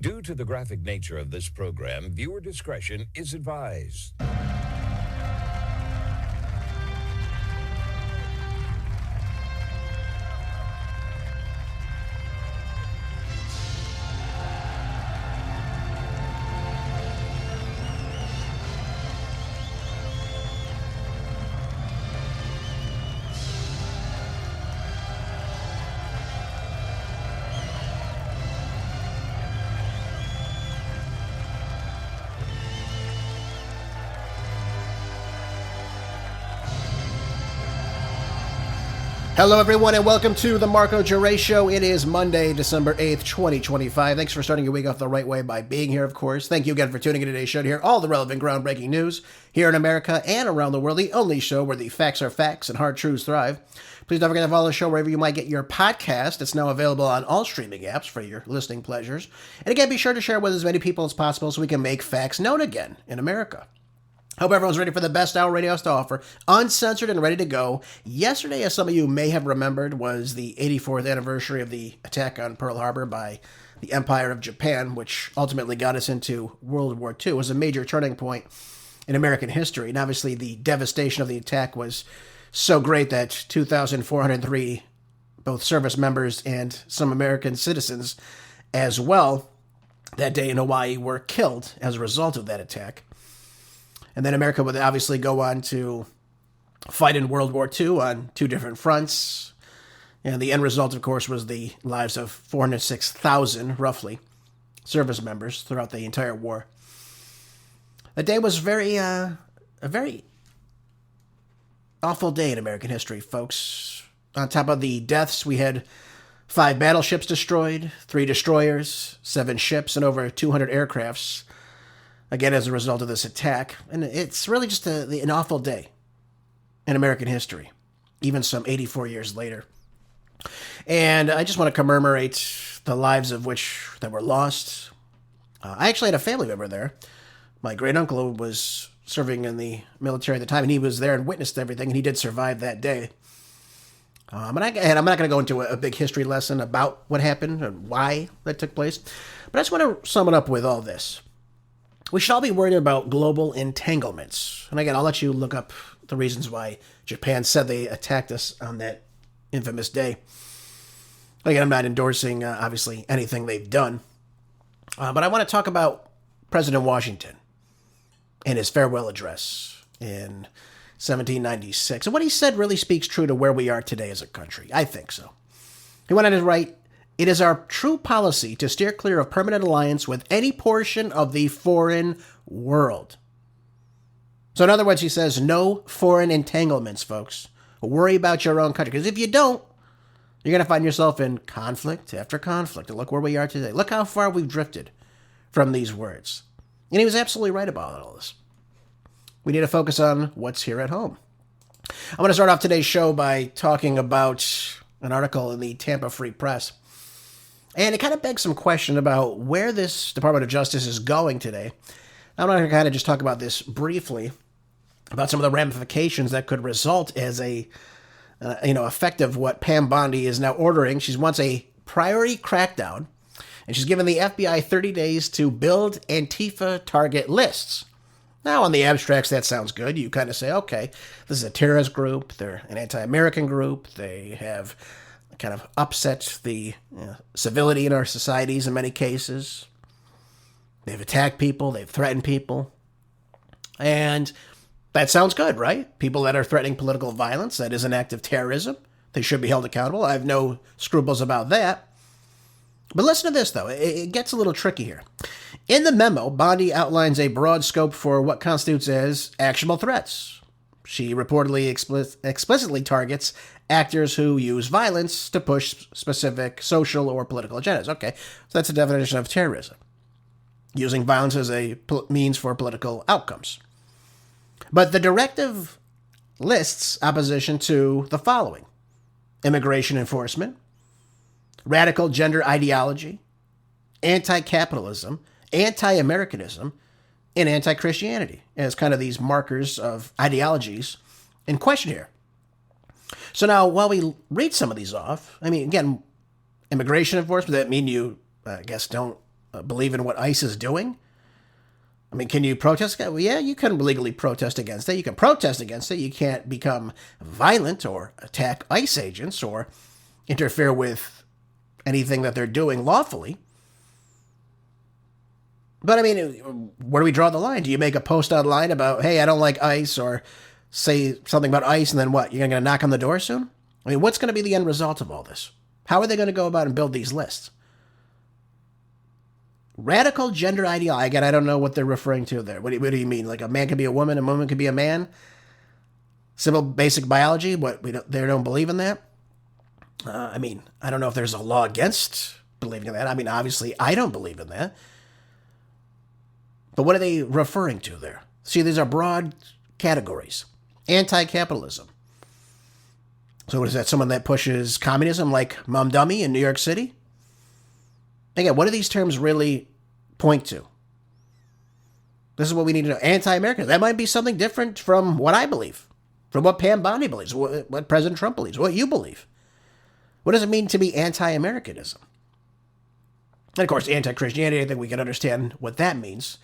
Due to the graphic nature of this program, viewer discretion is advised. Hello, everyone, and welcome to the Marco Jure Show. It is Monday, December 8th, 2025. Thanks for starting your week off the right way by being here, of course. Thank you again for tuning in today's show to hear all the relevant, groundbreaking news here in America and around the world, the only show where the facts are facts and hard truths thrive. Please don't forget to follow the show wherever you might get your podcast. It's now available on all streaming apps for your listening pleasures. And again, be sure to share with as many people as possible so we can make facts known again in America. Hope everyone's ready for the best hour radio has to offer, uncensored and ready to go. Yesterday, as some of you may have remembered, was the 84th anniversary of the attack on Pearl Harbor by the Empire of Japan, which ultimately got us into World War II. It was a major turning point in American history, and obviously the devastation of the attack was so great that 2,403 both service members and some American citizens as well that day in Hawaii were killed as a result of that attack. And then America would obviously go on to fight in World War II on two different fronts. And the end result, of course, was the lives of 406,000, roughly, service members throughout the entire war. The day was a very awful day in American history, folks. On top of the deaths, we had 5 battleships destroyed, 3 destroyers, 7 ships, and over 200 aircrafts. Again, as a result of this attack. And it's really just an awful day in American history, even some 84 years later. And I just want to commemorate the lives of which that were lost. I actually had a family member there. My great uncle was serving in the military at the time, and he was there and witnessed everything, and he did survive that day. And I'm not going to go into a big history lesson about what happened and why that took place, but I just want to sum it up with all this. We should all be worried about global entanglements. And again, I'll let you look up the reasons why Japan said they attacked us on that infamous day. Again, I'm not endorsing, obviously, anything they've done. But I want to talk about President Washington and his farewell address in 1796. And what he said really speaks true to where we are today as a country. I think so. He went on to write, "It is our true policy to steer clear of permanent alliance with any portion of the foreign world." So in other words, he says, no foreign entanglements, folks. Worry about your own country. Because if you don't, you're going to find yourself in conflict after conflict. And look where we are today. Look how far we've drifted from these words. And he was absolutely right about all this. We need to focus on what's here at home. I'm going to start off today's show by talking about an article in the Tampa Free Press. And it kind of begs some question about where this Department of Justice is going today. I'm going to kind of just talk about this briefly, about some of the ramifications that could result as effect of what Pam Bondi is now ordering. She wants a priority crackdown, and she's given the FBI 30 days to build Antifa target lists. Now, on the abstracts, that sounds good. You kind of say, okay, this is a terrorist group. They're an anti-American group. They have kind of upset the civility in our societies in many cases. They've attacked people. They've threatened people. And that sounds good, right? People that are threatening political violence, that is an act of terrorism. They should be held accountable. I have no scruples about that. But listen to this, though. It gets a little tricky here. In the memo, Bondi outlines a broad scope for what constitutes as actionable threats. She reportedly explicitly targets actors who use violence to push specific social or political agendas. Okay, so that's a definition of terrorism. Using violence as a means for political outcomes. But the directive lists opposition to the following: immigration enforcement, radical gender ideology, anti-capitalism, anti-Americanism, and anti-Christianity as kind of these markers of ideologies in question here. So now, while we read some of these off, I mean, again, immigration enforcement, that mean you, I guess, don't believe in what ICE is doing? I mean, can you protest? Well, yeah, you can legally protest against it. You can protest against it. You can't become violent or attack ICE agents or interfere with anything that they're doing lawfully. But I mean, where do we draw the line? Do you make a post online about, hey, I don't like ICE, or say something about ICE, and then what? You're going to knock on the door soon? I mean, what's going to be the end result of all this? How are they going to go about and build these lists? Radical gender ideology. Again, I don't know what they're referring to there. What do you mean? Like a man could be a woman could be a man? Simple basic biology? They don't believe in that? I mean, I don't know if there's a law against believing in that. I mean, obviously, I don't believe in that. But what are they referring to there? See, these are broad categories. Anti-capitalism. So what is that? Someone that pushes communism like Mom Dummy in New York City? Again, what do these terms really point to? This is what we need to know. Anti-American. That might be something different from what I believe, from what Pam Bondi believes, what President Trump believes, what you believe. What does it mean to be anti-Americanism? And of course, anti-Christianity, I think we can understand what that means.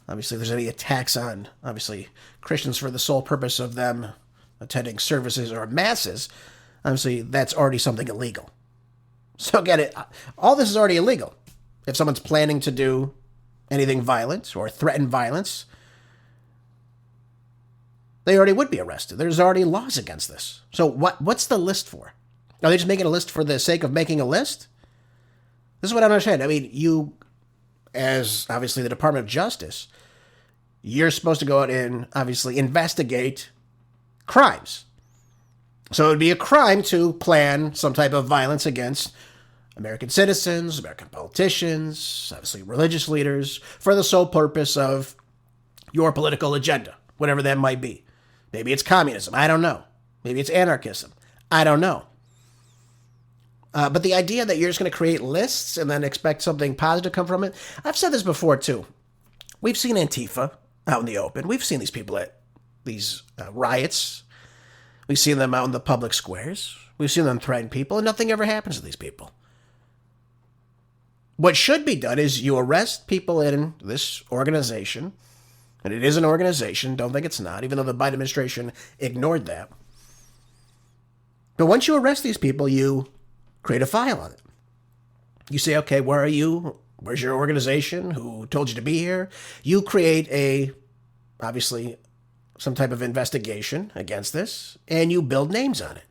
Obviously, if there's any attacks on, obviously, Christians for the sole purpose of them attending services or masses, obviously, that's already something illegal. So get it. All this is already illegal. If someone's planning to do anything violent or threaten violence, they already would be arrested. There's already laws against this. So what's the list for? Are they just making a list for the sake of making a list? This is what I don't understand. I mean, you, as obviously the Department of Justice, you're supposed to go out and obviously investigate crimes. So it would be a crime to plan some type of violence against American citizens, American politicians, obviously religious leaders, for the sole purpose of your political agenda, whatever that might be. Maybe it's communism. I don't know. Maybe it's anarchism. I don't know. But the idea that you're just going to create lists and then expect something positive to come from it, I've said this before too. We've seen Antifa out in the open. We've seen these people at these riots. We've seen them out in the public squares. We've seen them threaten people, and nothing ever happens to these people. What should be done is you arrest people in this organization, and it is an organization, don't think it's not, even though the Biden administration ignored that. But once you arrest these people, you create a file on it. You say, okay, where are you? Where's your organization? Who told you to be here? You create obviously, some type of investigation against this, and you build names on it.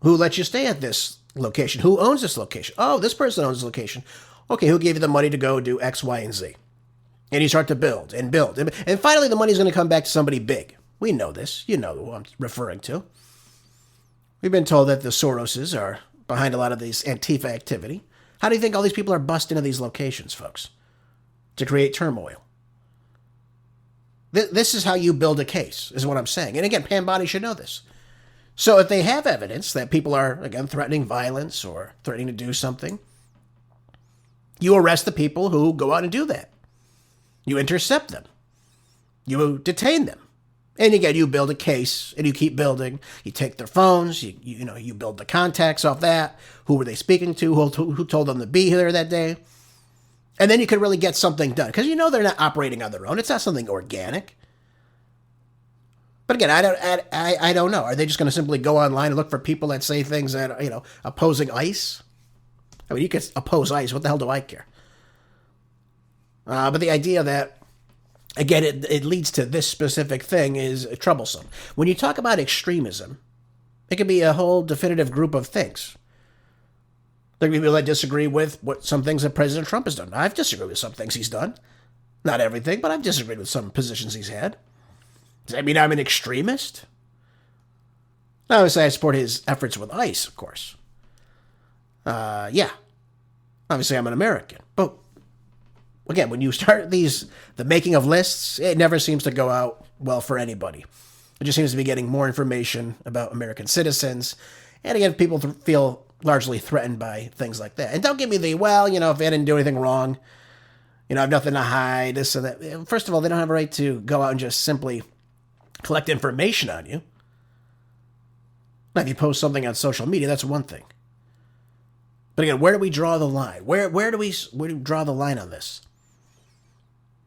Who let you stay at this location? Who owns this location? Oh, this person owns this location. Okay, who gave you the money to go do X, Y, and Z? And you start to build and build. And finally, the money's going to come back to somebody big. We know this. You know who I'm referring to. We've been told that the Soroses are behind a lot of this Antifa activity. How do you think all these people are busting into these locations, folks? To create turmoil. This is how you build a case, is what I'm saying. And again, Pam Bondi should know this. So if they have evidence that people are, again, threatening violence or threatening to do something, you arrest the people who go out and do that. You intercept them. You detain them. And again, you build a case and you keep building. You take their phones. You build the contacts off that. Who were they speaking to? Who told them to be here that day? And then you can really get something done. Because you know they're not operating on their own. It's not something organic. But again, I don't know. Are they just going to simply go online and look for people that say things that are, opposing ICE? I mean, you could oppose ICE. What the hell do I care? But the idea that, again, it leads to this specific thing is troublesome. When you talk about extremism, it can be a whole definitive group of things. There are people that disagree with some things that President Trump has done. I've disagreed with some things he's done. Not everything, but I've disagreed with some positions he's had. Does that mean I'm an extremist? Now, obviously, I support his efforts with ICE, of course. Yeah. Obviously, I'm an American. But, again, when you start the making of lists, it never seems to go out well for anybody. It just seems to be getting more information about American citizens. And again, people feel largely threatened by things like that. And don't give me if I didn't do anything wrong, I have nothing to hide, this and that. First of all, they don't have a right to go out and just simply collect information on you. Now, if you post something on social media, that's one thing. But again, where do we draw the line? Where do we draw the line on this?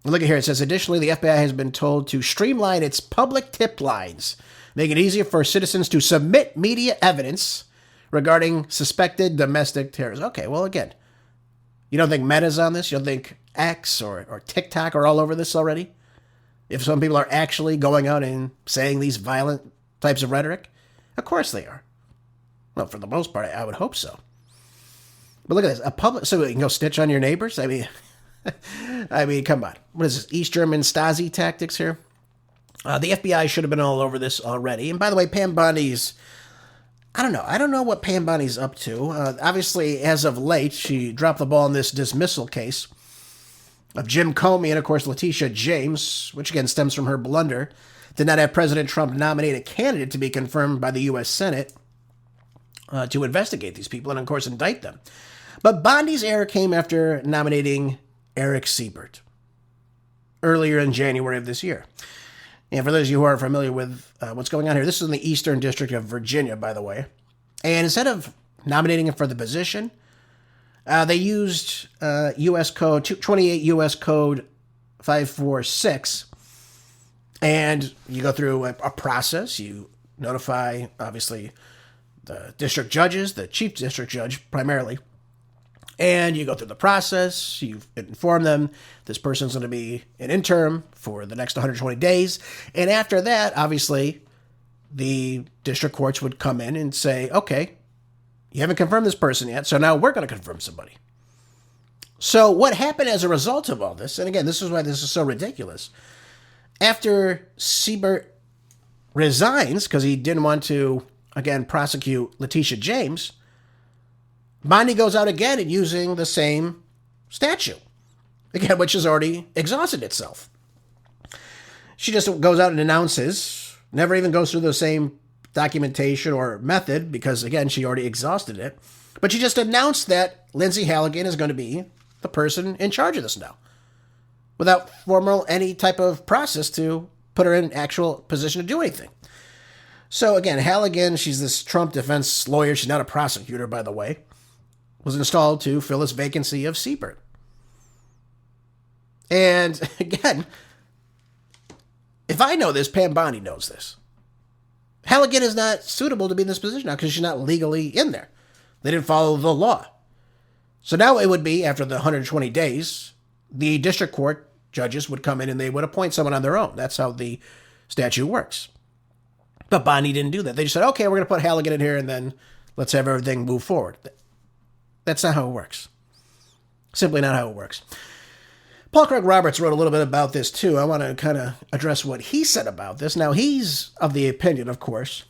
Look at here. It says, additionally, the FBI has been told to streamline its public tip lines, make it easier for citizens to submit media evidence regarding suspected domestic terrorists. Okay, well, again, you don't think Meta's on this? You don't think X or TikTok are all over this already? If some people are actually going out and saying these violent types of rhetoric? Of course they are. Well, for the most part, I would hope so. But look at this. So you can go snitch on your neighbors? I mean, come on. What is this? East German Stasi tactics here? The FBI should have been all over this already. And by the way, Pam Bondi's, I don't know what Pam Bondi's up to. Obviously, as of late, she dropped the ball in this dismissal case of Jim Comey and, of course, Letitia James, which again stems from her blunder, did not have President Trump nominate a candidate to be confirmed by the U.S. Senate to investigate these people and, of course, indict them. But Bondi's error came after nominating Eric Siebert earlier in January of this year. And for those of you who are familiar with what's going on here, this is in the Eastern District of Virginia, by the way. And instead of nominating him for the position, they used U.S. Code 28 U.S. Code 546. And you go through a process. You notify, obviously, the district judges, the chief district judge primarily. And you go through the process, you inform them this person's going to be an interim for the next 120 days. And after that, obviously, the district courts would come in and say, okay, you haven't confirmed this person yet, so now we're going to confirm somebody. So what happened as a result of all this, and again, this is why this is so ridiculous, after Siebert resigns because he didn't want to, again, prosecute Letitia James, Bondi goes out again and using the same statute, again, which has already exhausted itself. She just goes out and announces, never even goes through the same documentation or method because, again, she already exhausted it. But she just announced that Lindsay Halligan is going to be the person in charge of this now without formal any type of process to put her in an actual position to do anything. So, again, Halligan, she's this Trump defense lawyer. She's not a prosecutor, by the way. Was installed to fill this vacancy of Siebert. And again, if I know this, Pam Bondi knows this. Halligan is not suitable to be in this position now because she's not legally in there. They didn't follow the law. So now it would be, after the 120 days, the district court judges would come in and they would appoint someone on their own. That's how the statute works. But Bondi didn't do that. They just said, okay, we're going to put Halligan in here and then let's have everything move forward. That's not how it works. Simply not how it works. Paul Craig Roberts wrote a little bit about this too. I want to kind of address what he said about this. Now, he's of the opinion, of course,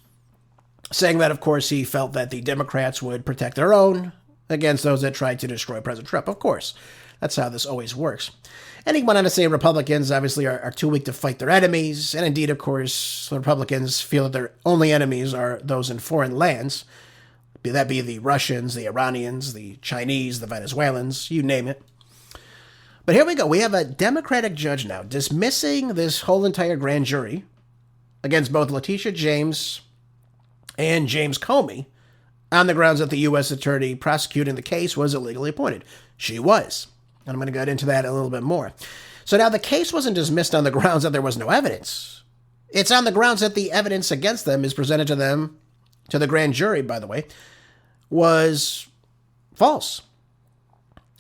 saying that, of course, he felt that the Democrats would protect their own against those that tried to destroy President Trump. Of course, that's how this always works. And he went on to say Republicans obviously are too weak to fight their enemies. And indeed, of course, the Republicans feel that their only enemies are those in foreign lands. That be the Russians, the Iranians, the Chinese, the Venezuelans, you name it. But here we go. We have a Democratic judge now dismissing this whole entire grand jury against both Letitia James and James Comey on the grounds that the U.S. attorney prosecuting the case was illegally appointed. She was. And I'm going to get into that a little bit more. So now the case wasn't dismissed on the grounds that there was no evidence. It's on the grounds that the evidence against them is presented to them, to the grand jury, by the way, was false.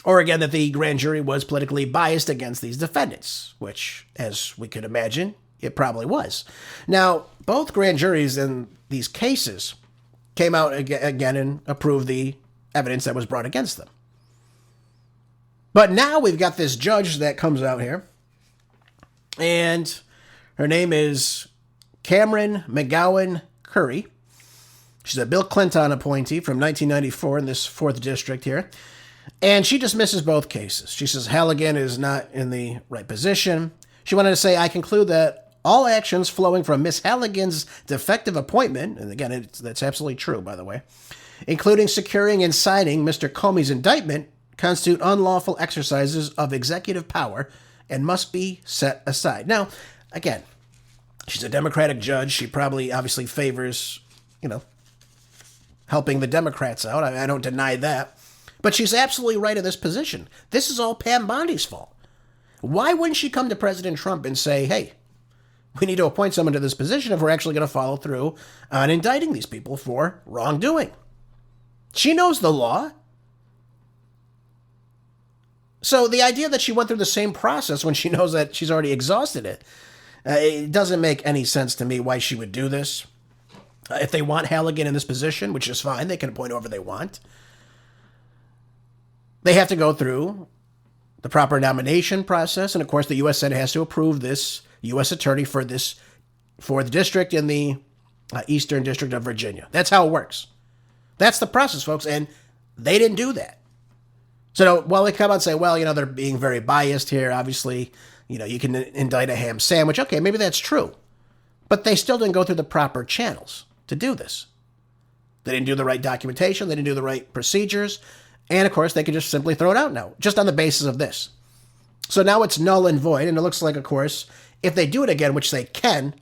Or again, that the grand jury was politically biased against these defendants, which, as we could imagine, it probably was. Now, both grand juries in these cases came out again and approved the evidence that was brought against them. But now we've got this judge that comes out here, and her name is Cameron McGowan Curry. She's a Bill Clinton appointee from 1994 in this 4th district here. And she dismisses both cases. She says Halligan is not in the right position. She wanted to say, I conclude that all actions flowing from Miss Halligan's defective appointment, and again, that's absolutely true, by the way, including securing and signing Mr. Comey's indictment, constitute unlawful exercises of executive power and must be set aside. Now, again, she's a Democratic judge. She probably obviously favors, helping the Democrats out. I don't deny that. But she's absolutely right in this position. This is all Pam Bondi's fault. Why wouldn't she come to President Trump and say, hey, we need to appoint someone to this position if we're actually going to follow through on indicting these people for wrongdoing? She knows the law. So the idea that she went through the same process when she knows that she's already exhausted it, it doesn't make any sense to me why she would do this. If they want Halligan in this position, which is fine, they can appoint whoever they want. They have to go through the proper nomination process, and of course the U.S. Senate has to approve this U.S. attorney for the district in the Eastern District of Virginia. That's how it works. That's the process, folks, and they didn't do that. So while they come out and say, well, they're being very biased here, obviously, you can indict a ham sandwich. Okay, maybe that's true. But they still didn't go through the proper channels to do this. They didn't do the right documentation. They didn't do the right procedures. And, of course, they could just simply throw it out now, just on the basis of this. So now it's null and void, and it looks like, of course, if they do it again, which they can,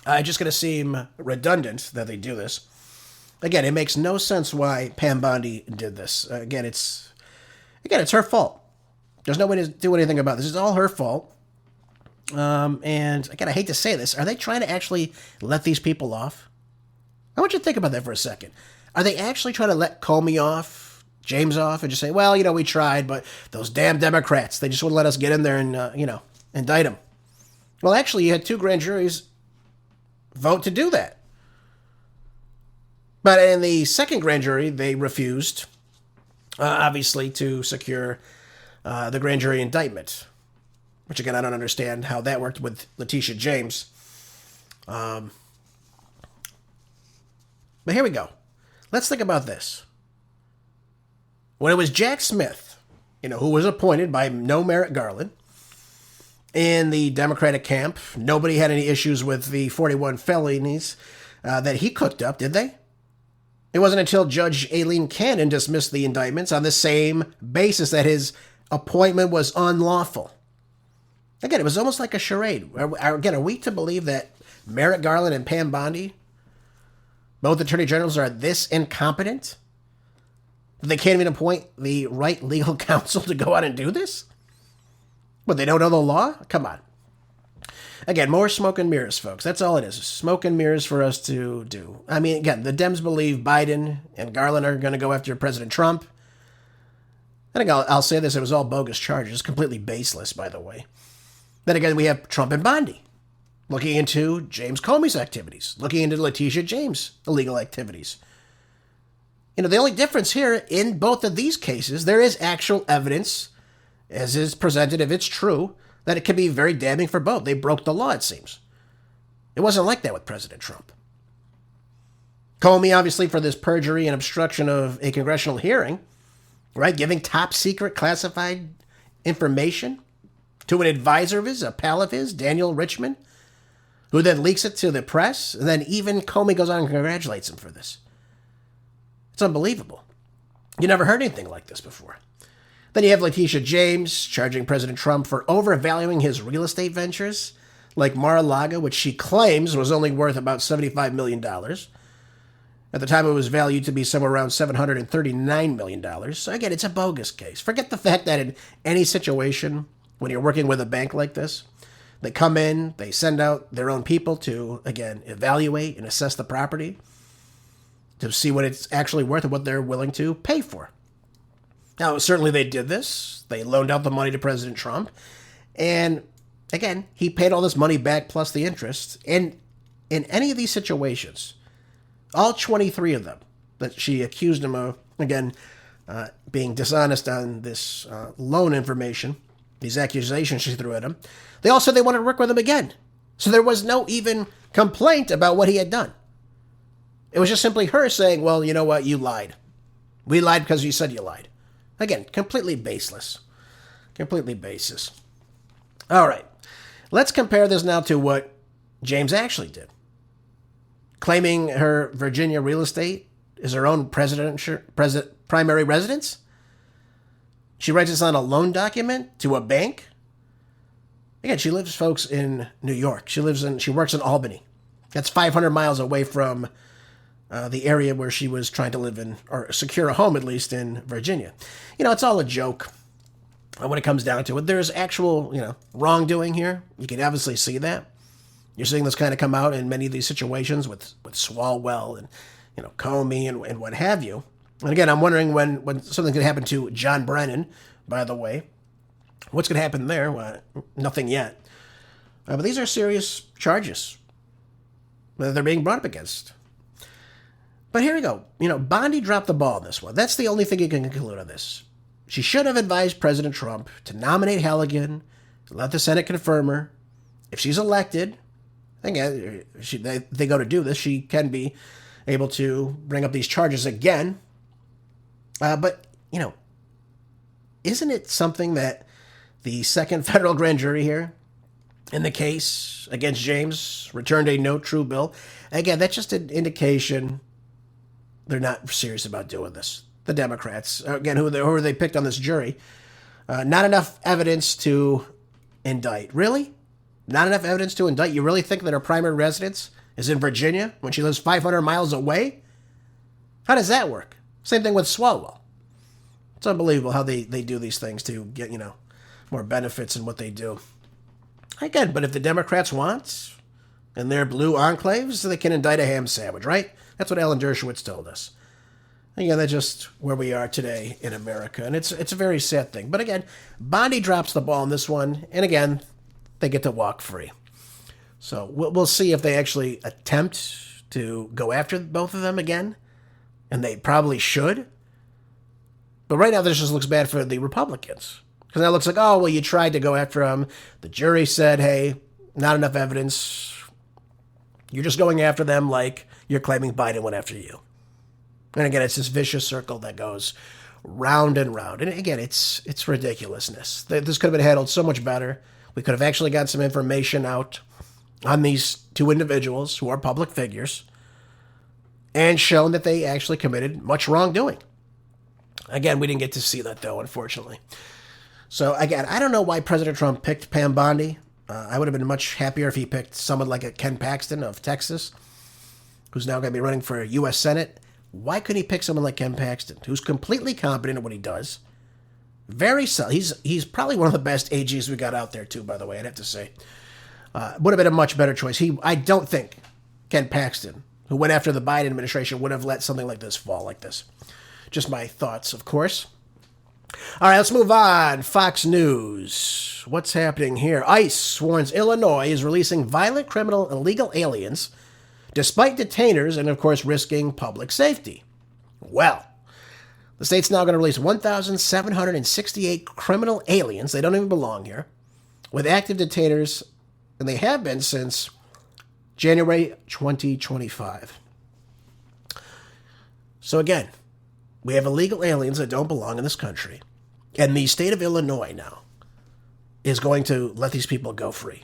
it's just going to seem redundant that they do this. Again, it makes no sense why Pam Bondi did this. Again, it's her fault. There's no way to do anything about this. It's all her fault. And, again, I hate to say this. Are they trying to actually let these people off? I want you to think about that for a second. Are they actually trying to let Comey off, James off, and just say, well, we tried, but those damn Democrats, they just wouldn't let us get in there and, indict them. Well, actually, you had 2 grand juries vote to do that. But in the second grand jury, they refused, obviously, to secure the grand jury indictment, which, again, I don't understand how that worked with Letitia James. But here we go. Let's think about this. When it was Jack Smith, who was appointed by no Merrick Garland in the Democratic camp, nobody had any issues with the 41 felonies that he cooked up, did they? It wasn't until Judge Aileen Cannon dismissed the indictments on the same basis that his appointment was unlawful. Again, it was almost like a charade. Again, are we to believe that Merrick Garland and Pam Bondi, both attorney generals, are this incompetent? They can't even appoint the right legal counsel to go out and do this? But they don't know the law? Come on. Again, more smoke and mirrors, folks. That's all it is. Smoke and mirrors for us to do. I mean, again, the Dems believe Biden and Garland are going to go after President Trump. I think I'll say this. It was all bogus charges. Completely baseless, by the way. Then again, we have Trump and Bondi looking into James Comey's activities, looking into Letitia James' illegal activities. The only difference here in both of these cases, there is actual evidence, as is presented, if it's true, that it can be very damning for both. They broke the law, it seems. It wasn't like that with President Trump. Comey, obviously, for this perjury and obstruction of a congressional hearing, right? Giving top secret classified information to an advisor of his, a pal of his, Daniel Richman, who then leaks it to the press, and then even Comey goes on and congratulates him for this. It's unbelievable. You never heard anything like this before. Then you have Letitia James charging President Trump for overvaluing his real estate ventures, like Mar-a-Lago, which she claims was only worth about $75 million. At the time, it was valued to be somewhere around $739 million. So again, it's a bogus case. Forget the fact that in any situation, when you're working with a bank like this, they come in, they send out their own people to, again, evaluate and assess the property to see what it's actually worth and what they're willing to pay for. Now, certainly they did this. They loaned out the money to President Trump. And again, he paid all this money back plus the interest. And in any of these situations, all 23 of them that she accused him of, again, being dishonest on this loan information, these accusations she threw at him, they all said they wanted to work with him again. So there was no even complaint about what he had done. It was just simply her saying, well, you know what, you lied. We lied because you said you lied. Again, completely baseless. Completely baseless. All right. Let's compare this now to what James actually did. Claiming her Virginia real estate is her own primary residence. She writes this on a loan document to a bank. Again, she lives, folks, in New York. She works in Albany. That's 500 miles away from the area where she was trying to live in, or secure a home at least, in Virginia. It's all a joke when it comes down to it. There's actual, wrongdoing here. You can obviously see that. You're seeing this kind of come out in many of these situations with Swalwell and, Comey and what have you. And again, I'm wondering when something could happen to John Brennan, by the way. What's going to happen there? Well, nothing yet. But these are serious charges that they're being brought up against. But here we go. Bondi dropped the ball on this one. That's the only thing you can conclude on this. She should have advised President Trump to nominate Halligan, let the Senate confirm her. If she's elected, again, they go to do this, she can be able to bring up these charges again. But, isn't it something that the second federal grand jury here in the case against James returned a no true bill? Again, that's just an indication they're not serious about doing this. The Democrats, again, who are they picked on this jury? Not enough evidence to indict. Really? Not enough evidence to indict? You really think that her primary residence is in Virginia when she lives 500 miles away? How does that work? Same thing with Swalwell. It's unbelievable how they do these things to get, more benefits in what they do. Again, but if the Democrats want, in their blue enclaves, they can indict a ham sandwich, right? That's what Alan Dershowitz told us. Again, that's just where we are today in America, and it's a very sad thing. But again, Bondi drops the ball on this one, and again, they get to walk free. So we'll see if they actually attempt to go after both of them again, and they probably should. But right now, this just looks bad for the Republicans. Because now it looks like, oh, well, you tried to go after them. The jury said, hey, not enough evidence. You're just going after them like you're claiming Biden went after you. And again, it's this vicious circle that goes round and round. And again, it's ridiculousness. This could have been handled so much better. We could have actually got some information out on these two individuals who are public figures and shown that they actually committed much wrongdoing. Again, we didn't get to see that, though, unfortunately. So, again, I don't know why President Trump picked Pam Bondi. I would have been much happier if he picked someone like a Ken Paxton of Texas, who's now going to be running for U.S. Senate. Why couldn't he pick someone like Ken Paxton, who's completely competent at what he does? Very solid. He's probably one of the best AGs we got out there, too, by the way, I'd have to say. Would have been a much better choice. I don't think Ken Paxton, who went after the Biden administration, would have let something like this fall like this. Just my thoughts, of course. All right, let's move on. Fox News. What's happening here? ICE warns Illinois is releasing violent criminal illegal aliens despite detainers and, of course, risking public safety. Well, the state's now going to release 1,768 criminal aliens. They don't even belong here, with active detainers, and they have been since January 2025. So again, we have illegal aliens that don't belong in this country. And the state of Illinois now is going to let these people go free.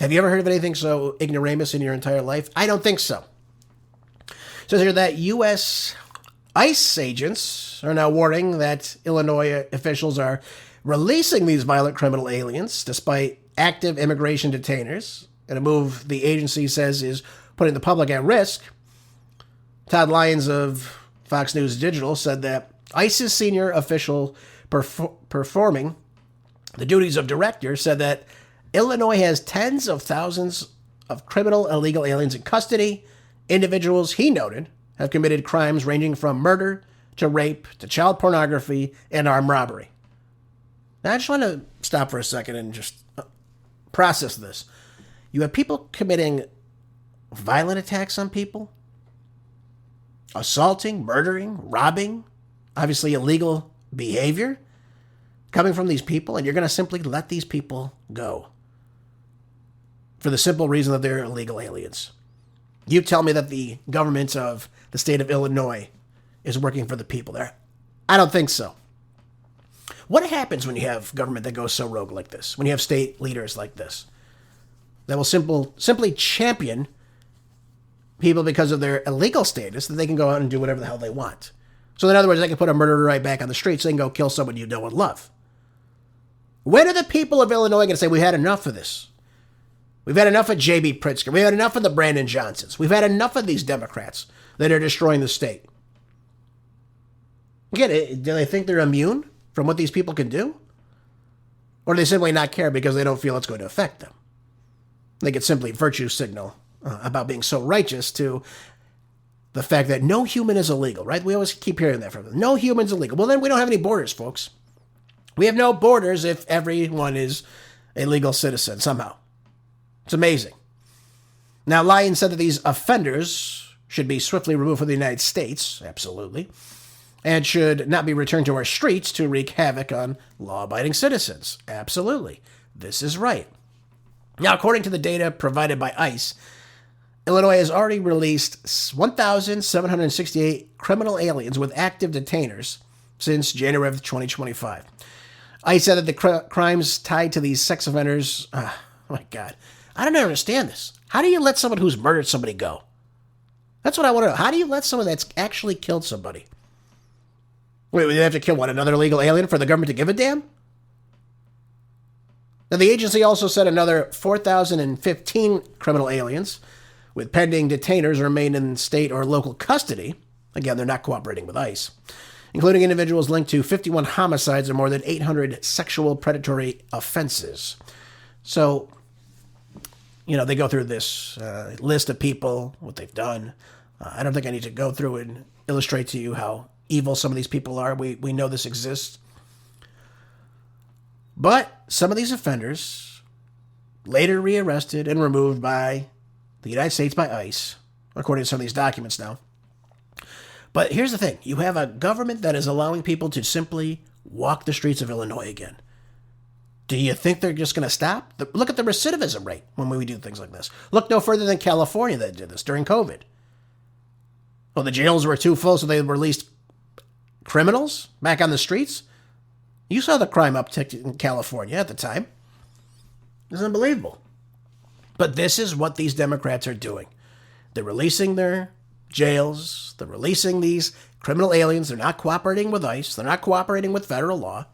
Have you ever heard of anything so ignoramus in your entire life? I don't think so. It says here that U.S. ICE agents are now warning that Illinois officials are releasing these violent criminal aliens despite active immigration detainers, in a move the agency says is putting the public at risk. Todd Lyons of Fox News Digital said that ICE's senior official performing the duties of director said that Illinois has tens of thousands of criminal illegal aliens in custody. Individuals, he noted, have committed crimes ranging from murder to rape to child pornography and armed robbery. Now, I just want to stop for a second and just process this. You have people committing violent attacks on people, assaulting, murdering, robbing, obviously illegal behavior coming from these people, and you're going to simply let these people go for the simple reason that they're illegal aliens. You tell me that the government of the state of Illinois is working for the people there. I don't think so. What happens when you have government that goes so rogue like this? When you have state leaders like this that will simply champion people because of their illegal status, that they can go out and do whatever the hell they want. So in other words, they can put a murderer right back on the street so they can go kill someone you know and love. When are the people of Illinois going to say, we had enough of this? We've had enough of J.B. Pritzker. We've had enough of the Brandon Johnsons. We've had enough of these Democrats that are destroying the state. Again, do they think they're immune from what these people can do? Or do they simply not care because they don't feel it's going to affect them? They could simply virtue signal about being so righteous to the fact that no human is illegal, right? We always keep hearing that from them. No human's illegal. Well, then we don't have any borders, folks. We have no borders if everyone is a legal citizen somehow. It's amazing. Now, Lyon said that these offenders should be swiftly removed from the United States, absolutely, and should not be returned to our streets to wreak havoc on law-abiding citizens. Absolutely. This is right. Now, according to the data provided by ICE, Illinois has already released 1,768 criminal aliens with active detainers since January of 2025. ICE said that the crimes tied to these sex offenders, oh my God, I don't understand this. How do you let someone who's murdered somebody go? That's what I want to know. How do you let someone that's actually killed somebody? Wait, they have to kill, another illegal alien for the government to give a damn? Now, the agency also said another 4,015 criminal aliens with pending detainers remain in state or local custody. Again, they're not cooperating with ICE, including individuals linked to 51 homicides and more than 800 sexual predatory offenses. So, they go through this list of people, what they've done. I don't think I need to go through and illustrate to you how evil some of these people are. We know this exists. But some of these offenders later rearrested and removed by the United States by ICE, according to some of these documents now. But here's the thing. You have a government that is allowing people to simply walk the streets of Illinois again. Do you think they're just going to stop? Look at the recidivism rate when we do things like this. Look no further than California that did this during COVID. Well, the jails were too full, so they released criminals back on the streets. You saw the crime uptick in California at the time. It's unbelievable. But this is what these Democrats are doing. They're releasing their jails. They're releasing these criminal aliens. They're not cooperating with ICE. They're not cooperating with federal law,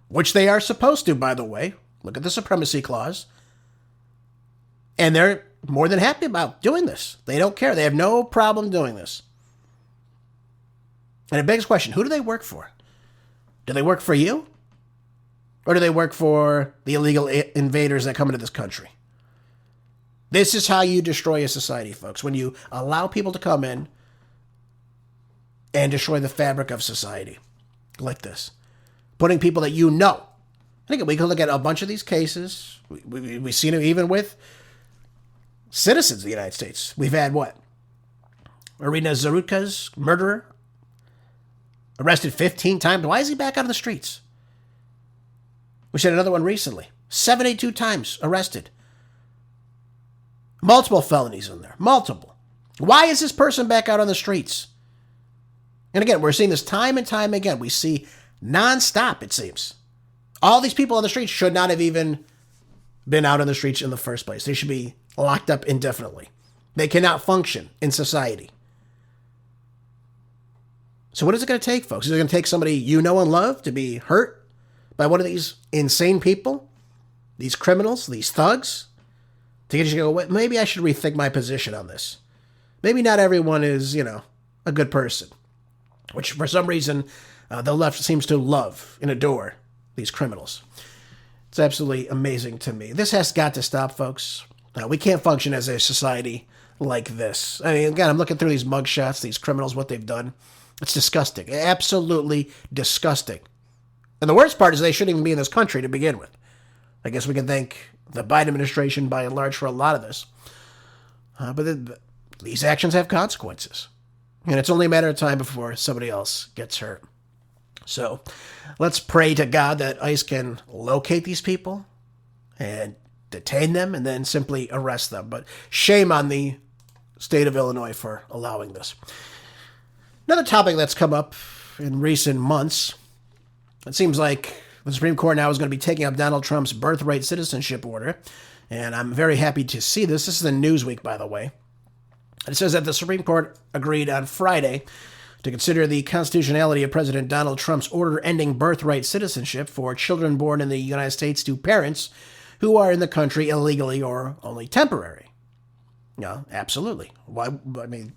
which they are supposed to, by the way. Look at the supremacy clause. And they're more than happy about doing this. They don't care. They have no problem doing this. And it begs the question, who do they work for? Do they work for you? Or do they work for the illegal invaders that come into this country? This is how you destroy a society, folks. When you allow people to come in and destroy the fabric of society like this. Putting people that you know. I think we can look at a bunch of these cases. We've seen it even with citizens of the United States. We've had what? Irina Zarutka's murderer. Arrested 15 times. Why is he back out on the streets? We had another one recently. 72 times arrested. Multiple felonies in there. Multiple. Why is this person back out on the streets? And again, we're seeing this time and time again. We see nonstop, it seems. All these people on the streets should not have even been out on the streets in the first place. They should be locked up indefinitely. They cannot function in society. So what is it going to take, folks? Is it going to take somebody you know and love to be hurt by one of these insane people? These criminals? These thugs? To get you to go, well, maybe I should rethink my position on this. Maybe not everyone is, a good person. Which, for some reason, the left seems to love and adore these criminals. It's absolutely amazing to me. This has got to stop, folks. We can't function as a society like this. I mean, again, I'm looking through these mugshots, these criminals, what they've done. It's disgusting. Absolutely disgusting. And the worst part is they shouldn't even be in this country to begin with. I guess we can thank the Biden administration by and large for a lot of this. But these actions have consequences. And it's only a matter of time before somebody else gets hurt. So let's pray to God that ICE can locate these people and detain them and then simply arrest them. But shame on the state of Illinois for allowing this. Another topic that's come up in recent months, it seems like the Supreme Court now is going to be taking up Donald Trump's birthright citizenship order. And I'm very happy to see this. This is in Newsweek, by the way. It says that the Supreme Court agreed on Friday to consider the constitutionality of President Donald Trump's order ending birthright citizenship for children born in the United States to parents who are in the country illegally or only temporary. No, absolutely. Why? I mean,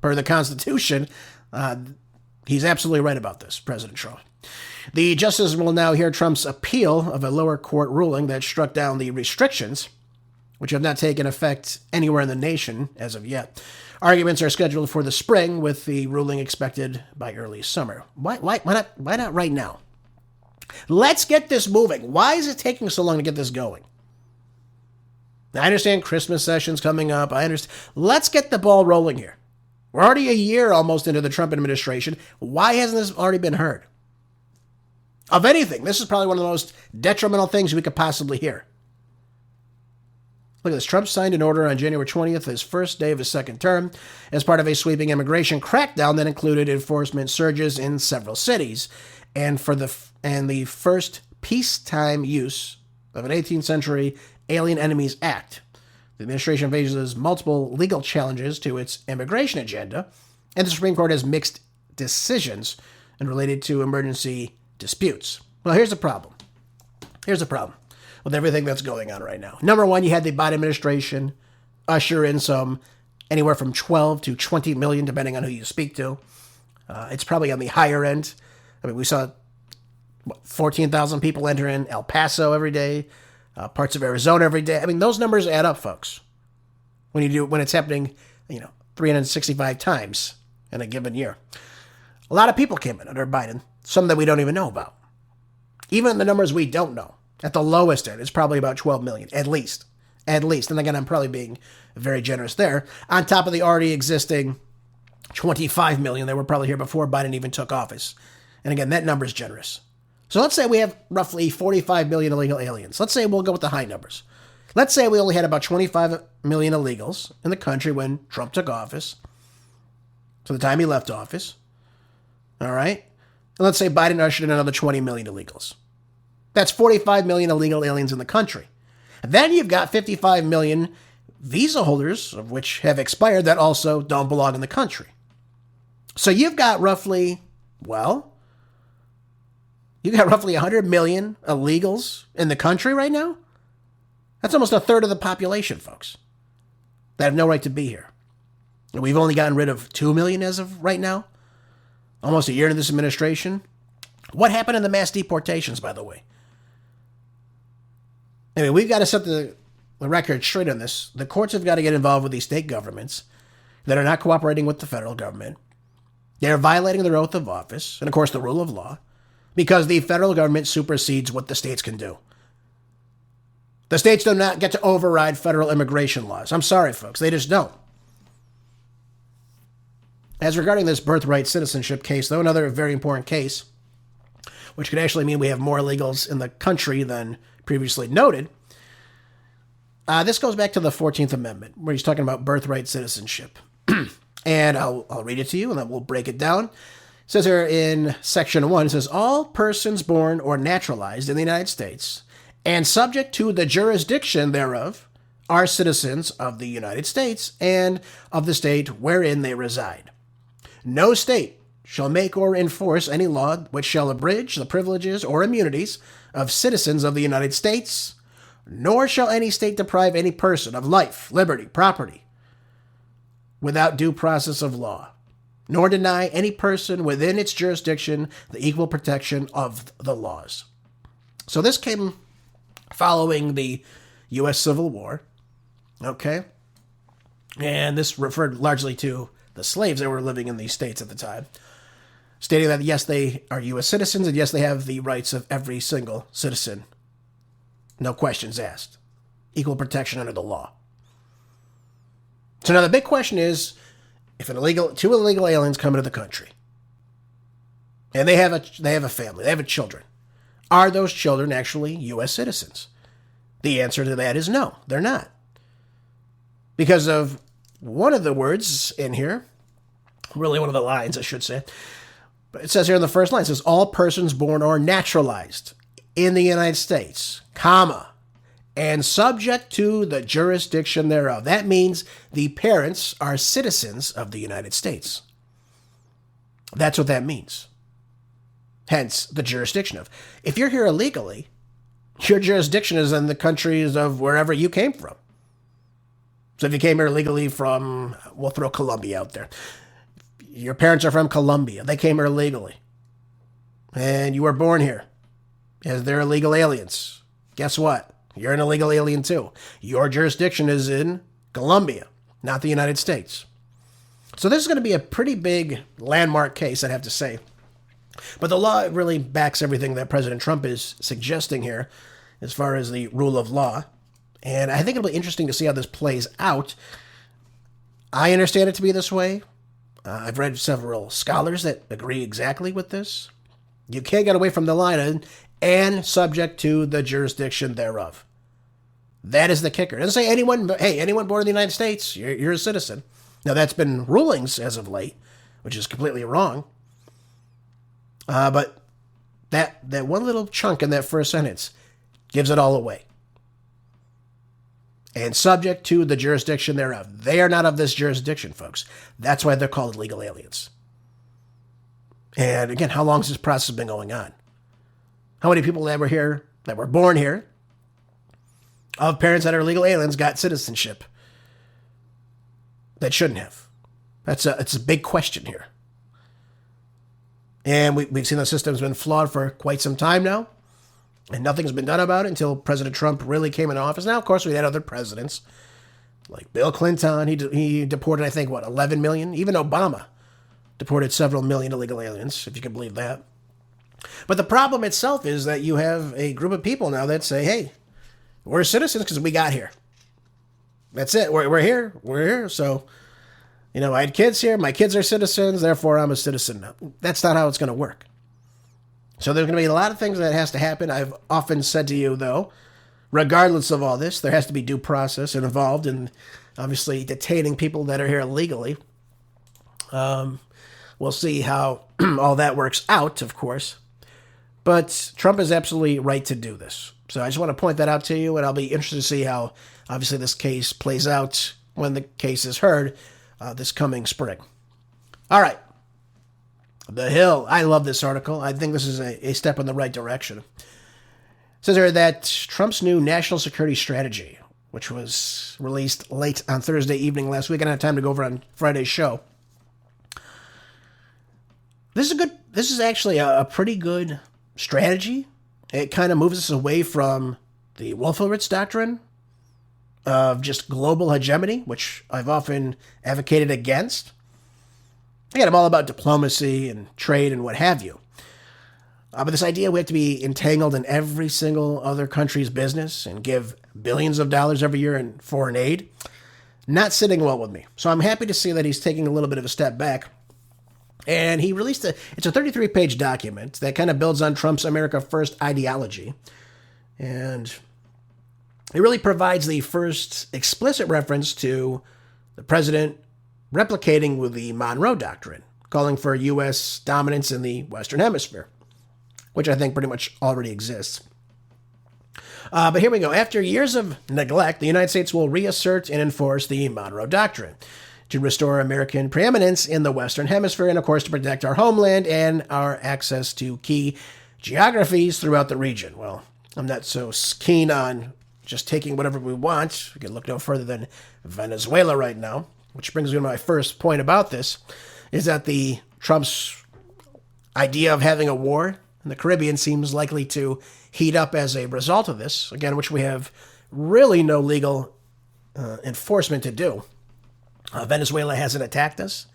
per the Constitution, he's absolutely right about this, President Trump. The justices will now hear Trump's appeal of a lower court ruling that struck down the restrictions, which have not taken effect anywhere in the nation as of yet. Arguments are scheduled for the spring, with the ruling expected by early summer. Why not right now? Let's get this moving. Why is it taking so long to get this going? I understand Christmas session's coming up. I understand. Let's get the ball rolling here. We're already a year almost into the Trump administration. Why hasn't this already been heard? Of anything, this is probably one of the most detrimental things we could possibly hear. Look at this. Trump signed an order on January 20th, his first day of his second term, as part of a sweeping immigration crackdown that included enforcement surges in several cities, and the first peacetime use of an 18th century Alien Enemies Act. The administration faces multiple legal challenges to its immigration agenda, and the Supreme Court has mixed decisions and related to emergency disputes. Well, here's the problem. Here's the problem with everything that's going on right now. Number one, you had the Biden administration usher in some anywhere from 12 to 20 million, depending on who you speak to. It's probably on the higher end. I mean, we saw 14,000 people enter in El Paso every day, parts of Arizona every day. I mean, those numbers add up, folks. When it's happening, 365 times in a given year. A lot of people came in under Biden, some that we don't even know about. Even the numbers we don't know, at the lowest end, it's probably about 12 million, at least. At least. And again, I'm probably being very generous there. On top of the already existing 25 million that were probably here before Biden even took office. And again, that number is generous. So let's say we have roughly 45 million illegal aliens. Let's say we'll go with the high numbers. Let's say we only had about 25 million illegals in the country when Trump took office, to the time he left office. All right? And let's say Biden ushered in another 20 million illegals. That's 45 million illegal aliens in the country. And then you've got 55 million visa holders, of which have expired, that also don't belong in the country. So you've got roughly 100 million illegals in the country right now. That's almost a third of the population, folks, that have no right to be here. And we've only gotten rid of 2 million as of right now. Almost a year into this administration. What happened in the mass deportations, by the way? I mean, we've got to set the record straight on this. The courts have got to get involved with these state governments that are not cooperating with the federal government. They're violating their oath of office and, of course, the rule of law, because the federal government supersedes what the states can do. The states do not get to override federal immigration laws. I'm sorry, folks. They just don't. As regarding this birthright citizenship case, though, another very important case, which could actually mean we have more illegals in the country than previously noted, this goes back to the 14th Amendment, where he's talking about birthright citizenship. And I'll read it to you, and then we'll break it down. It says here in Section 1, it says, all persons born or naturalized in the United States and subject to the jurisdiction thereof are citizens of the United States and of the state wherein they reside. No state shall make or enforce any law which shall abridge the privileges or immunities of citizens of the United States, nor shall any state deprive any person of life, liberty, property, without due process of law, nor deny any person within its jurisdiction the equal protection of the laws. So this came following the U.S. Civil War, okay? And this referred largely to the slaves that were living in these states at the time, stating that, yes, they are U.S. citizens, and yes, they have the rights of every single citizen. No questions asked. Equal protection under the law. So now the big question is, if two illegal aliens come into the country, and they have a family, they have children, are those children actually U.S. citizens? The answer to that is no, they're not. Because of one of the words in here, really one of the lines, I should say, but it says here in the first line, it says, all persons born or naturalized in the United States, comma, and subject to the jurisdiction thereof. That means the parents are citizens of the United States. That's what that means. Hence, the jurisdiction of. If you're here illegally, Your jurisdiction is in the countries of wherever you came from. So if you came here illegally from, we'll throw Colombia out there. Your parents are from Colombia. They came here illegally. And you were born here as they're illegal aliens. Guess what? You're an illegal alien too. Your jurisdiction is in Colombia, not the United States. So this is going to be a pretty big landmark case, I'd have to say. But the law really backs everything that President Trump is suggesting here as far as the rule of law. And I think it'll be interesting to see how this plays out. I understand it to be this way. I've read several scholars that agree exactly with this. You can't get away from the line and subject to the jurisdiction thereof. That is the kicker. It doesn't say anyone born in the United States, you're a citizen. Now, that's been rulings as of late, which is completely wrong. But that one little chunk in that first sentence gives it all away. And subject to the jurisdiction thereof. They are not of this jurisdiction, folks. That's why they're called illegal aliens. And again, how long has this process been going on? How many people that were here, that were born here, of parents that are illegal aliens, got citizenship that shouldn't have? It's a big question here. And we've seen the system's been flawed for quite some time now. And nothing's been done about it until President Trump really came into office. Now, of course, we had other presidents, like Bill Clinton. He deported, I think, 11 million? Even Obama deported several million illegal aliens, if you can believe that. But the problem itself is that you have a group of people now that say, hey, we're citizens because we got here. That's it. We're here. We're here. So, I had kids here. My kids are citizens. Therefore, I'm a citizen now. That's not how it's going to work. So there's going to be a lot of things that has to happen. I've often said to you, though, regardless of all this, there has to be due process involved in, obviously, detaining people that are here illegally. We'll see how all that works out, of course. But Trump is absolutely right to do this. So I just want to point that out to you, and I'll be interested to see how, obviously, this case plays out when the case is heard this coming spring. All right. The Hill. I love this article. I think this is a step in the right direction. It says here that Trump's new national security strategy, which was released late on Thursday evening last week, I didn't have time to go over on Friday's show. This is actually a pretty good strategy. It kind of moves us away from the Wolfowitz doctrine of just global hegemony, which I've often advocated against. Again, I'm all about diplomacy and trade and what have you. But this idea we have to be entangled in every single other country's business and give billions of dollars every year in foreign aid, not sitting well with me. So I'm happy to see that he's taking a little bit of a step back. And he released it's a 33-page document that kind of builds on Trump's America First ideology. And it really provides the first explicit reference to the president replicating with the Monroe Doctrine, calling for U.S. dominance in the Western Hemisphere, which I think pretty much already exists. But here we go. After years of neglect, the United States will reassert and enforce the Monroe Doctrine to restore American preeminence in the Western Hemisphere and, of course, to protect our homeland and our access to key geographies throughout the region. Well, I'm not so keen on just taking whatever we want. We can look no further than Venezuela right now. Which brings me to my first point about this, is that Trump's idea of having a war in the Caribbean seems likely to heat up as a result of this, again, which we have really no legal enforcement to do. Venezuela hasn't attacked us.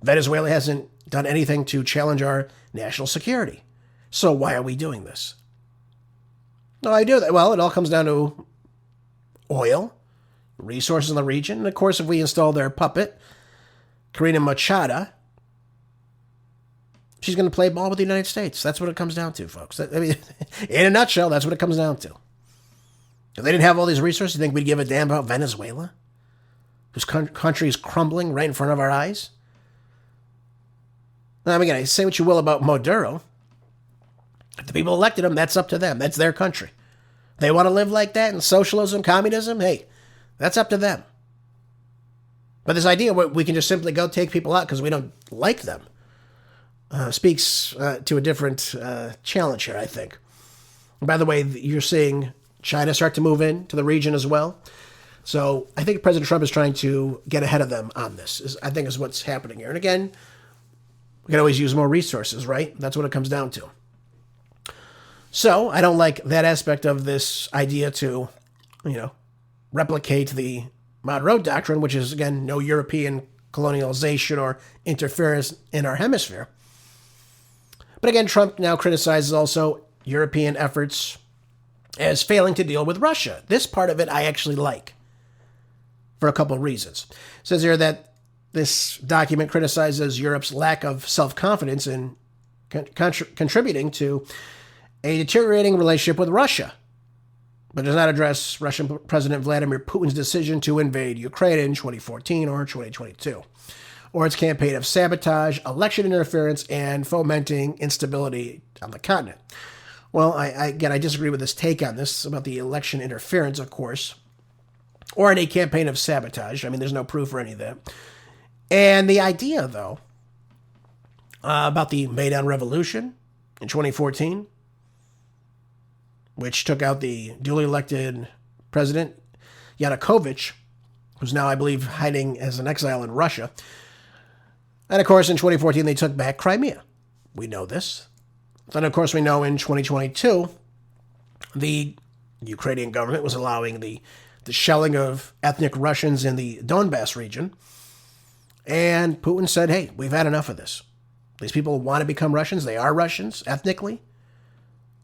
Venezuela hasn't done anything to challenge our national security. So why are we doing this? No, I do that. Well, it all comes down to oil, resources in the region. And of course, if we install their puppet, Karina Machado, she's going to play ball with the United States. That's what it comes down to, folks. I mean, in a nutshell, that's what it comes down to. If they didn't have all these resources, you think we'd give a damn about Venezuela? Whose country is crumbling right in front of our eyes? Now, again, I say what you will about Maduro. If the people elected him, that's up to them. That's their country. They want to live like that in socialism, communism, hey, that's up to them. But this idea where we can just simply go take people out because we don't like them speaks to a different challenge here, I think. And by the way, you're seeing China start to move into the region as well. So I think President Trump is trying to get ahead of them on this, I think is what's happening here. And again, we can always use more resources, right? That's what it comes down to. So I don't like that aspect of this idea to, replicate the Monroe Doctrine, which is, again, no European colonialization or interference in our hemisphere. But again, Trump now criticizes also European efforts as failing to deal with Russia. This part of it I actually like for a couple of reasons. It says here that this document criticizes Europe's lack of self-confidence in contributing to a deteriorating relationship with Russia, but does not address Russian President Vladimir Putin's decision to invade Ukraine in 2014 or 2022, or its campaign of sabotage, election interference, and fomenting instability on the continent. Well, I disagree with this take on this about the election interference, of course, or any campaign of sabotage. I mean, there's no proof for any of that. And the idea, though, about the Maidan Revolution in 2014, which took out the duly elected president, Yanukovych, who's now, I believe, hiding as an exile in Russia. And, of course, in 2014, they took back Crimea. We know this. Then, of course, we know in 2022, the Ukrainian government was allowing the shelling of ethnic Russians in the Donbass region. And Putin said, hey, we've had enough of this. These people want to become Russians. They are Russians, ethnically.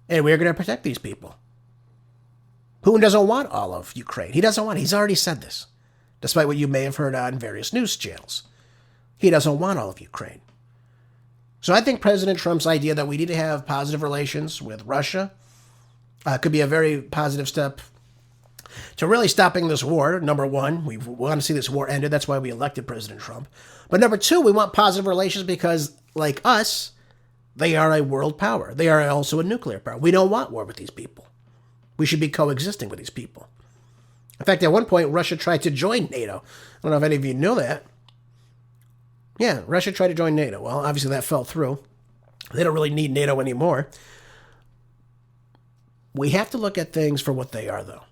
And we're going to protect these people. Putin doesn't want all of Ukraine. He's already said this, despite what you may have heard on various news channels. He doesn't want all of Ukraine. So I think President Trump's idea that we need to have positive relations with Russia could be a very positive step to really stopping this war. Number one, we want to see this war ended. That's why we elected President Trump. But number two, we want positive relations because, like us, they are a world power. They are also a nuclear power. We don't want war with these people. We should be coexisting with these people. In fact, at one point, Russia tried to join NATO. I don't know if any of you know that. Yeah, Russia tried to join NATO. Well, obviously that fell through. They don't really need NATO anymore. We have to look at things for what they are, though.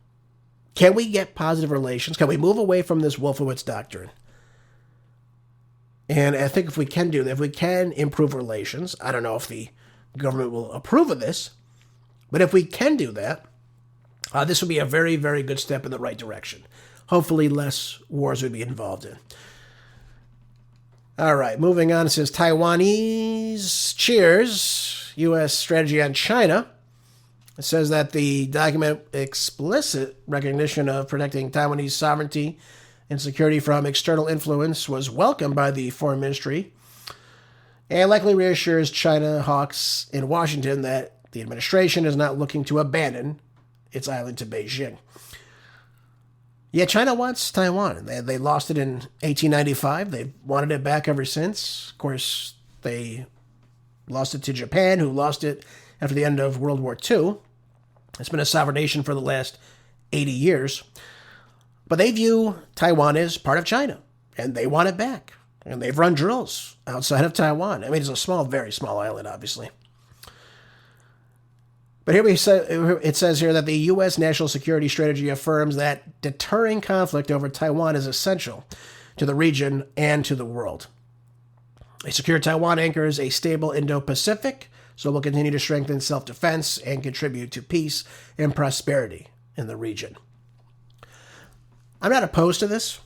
Can we get positive relations? Can we move away from this Wolfowitz doctrine? And I think if we can do that, if we can improve relations, I don't know if the government will approve of this, but if we can do that, this would be a very, very good step in the right direction. Hopefully less wars would be involved in. All right, moving on. It says Taiwanese cheers U.S. strategy on China. It says that the document explicit recognition of protecting Taiwanese sovereignty and security from external influence was welcomed by the Foreign Ministry and likely reassures China hawks in Washington that the administration is not looking to abandon its island to Beijing. Yeah, China wants Taiwan. They lost it in 1895. They've wanted it back ever since. Of course, they lost it to Japan, who lost it after the end of World War II. It's been a sovereign nation for the last 80 years. But they view Taiwan as part of China, and they want it back. And they've run drills outside of Taiwan. I mean, it's a small, very small island, obviously. But here it says here that the U.S. national security strategy affirms that deterring conflict over Taiwan is essential to the region and to the world. A secure Taiwan anchors a stable Indo-Pacific, so will continue to strengthen self-defense and contribute to peace and prosperity in the region. I'm not opposed to this.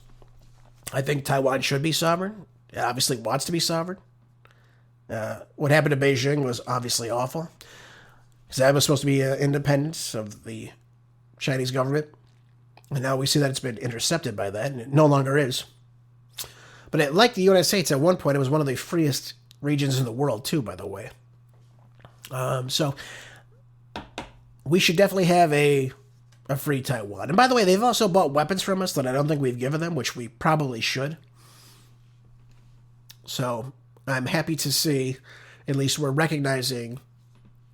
I think Taiwan should be sovereign. It obviously wants to be sovereign. What happened to Beijing was obviously awful. Because that was supposed to be independence of the Chinese government. And now we see that it's been intercepted by that, and it no longer is. But like the United States, at one point, it was one of the freest regions in the world, too, by the way. So we should definitely have a free Taiwan. And by the way, they've also bought weapons from us that I don't think we've given them, which we probably should. So I'm happy to see at least we're recognizing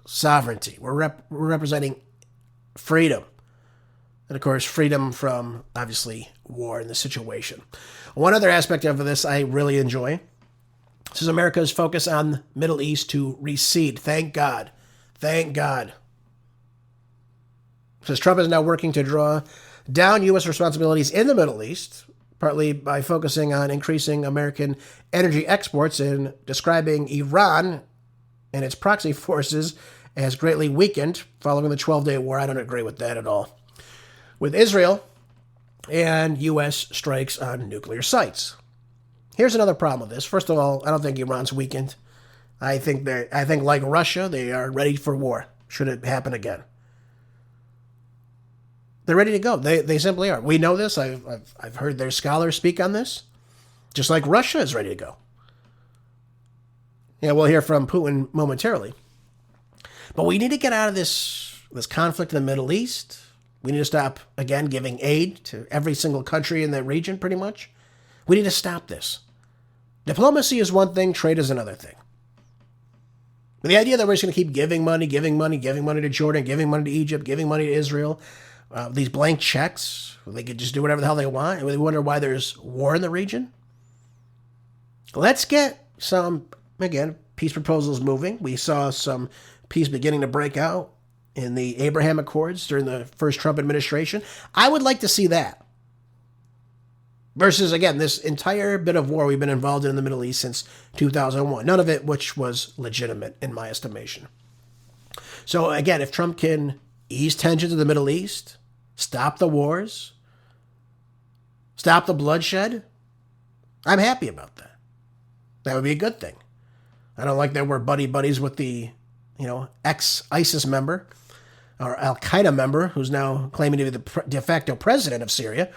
sovereignty. We're representing freedom. And of course, freedom from, obviously, war in the situation. One other aspect of this I really enjoy. This is America's focus on the Middle East to recede. Thank God. Thank God. Says Trump is now working to draw down U.S. responsibilities in the Middle East, partly by focusing on increasing American energy exports and describing Iran and its proxy forces as greatly weakened following the 12-day war. I don't agree with that at all. With Israel and U.S. strikes on nuclear sites. Here's another problem with this. First of all, I don't think Iran's weakened. I think like Russia, they are ready for war, should it happen again. They're ready to go. They simply are. We know this. I've heard their scholars speak on this. Just like Russia is ready to go. Yeah, we'll hear from Putin momentarily. But we need to get out of this conflict in the Middle East. We need to stop, again, giving aid to every single country in that region, pretty much. We need to stop this. Diplomacy is one thing, trade is another thing. But the idea that we're just going to keep giving money to Jordan, giving money to Egypt, giving money to Israel, these blank checks, they could just do whatever the hell they want, and we wonder why there's war in the region. Let's get some, again, peace proposals moving. We saw some peace beginning to break out in the Abraham Accords during the first Trump administration. I would like to see that. Versus, again, this entire bit of war we've been involved in the Middle East since 2001. None of it which was legitimate, in my estimation. So, again, if Trump can ease tensions in the Middle East, stop the wars, stop the bloodshed, I'm happy about that. That would be a good thing. I don't like that we're buddies with the, ex-ISIS member or Al-Qaeda member who's now claiming to be the de facto president of Syria.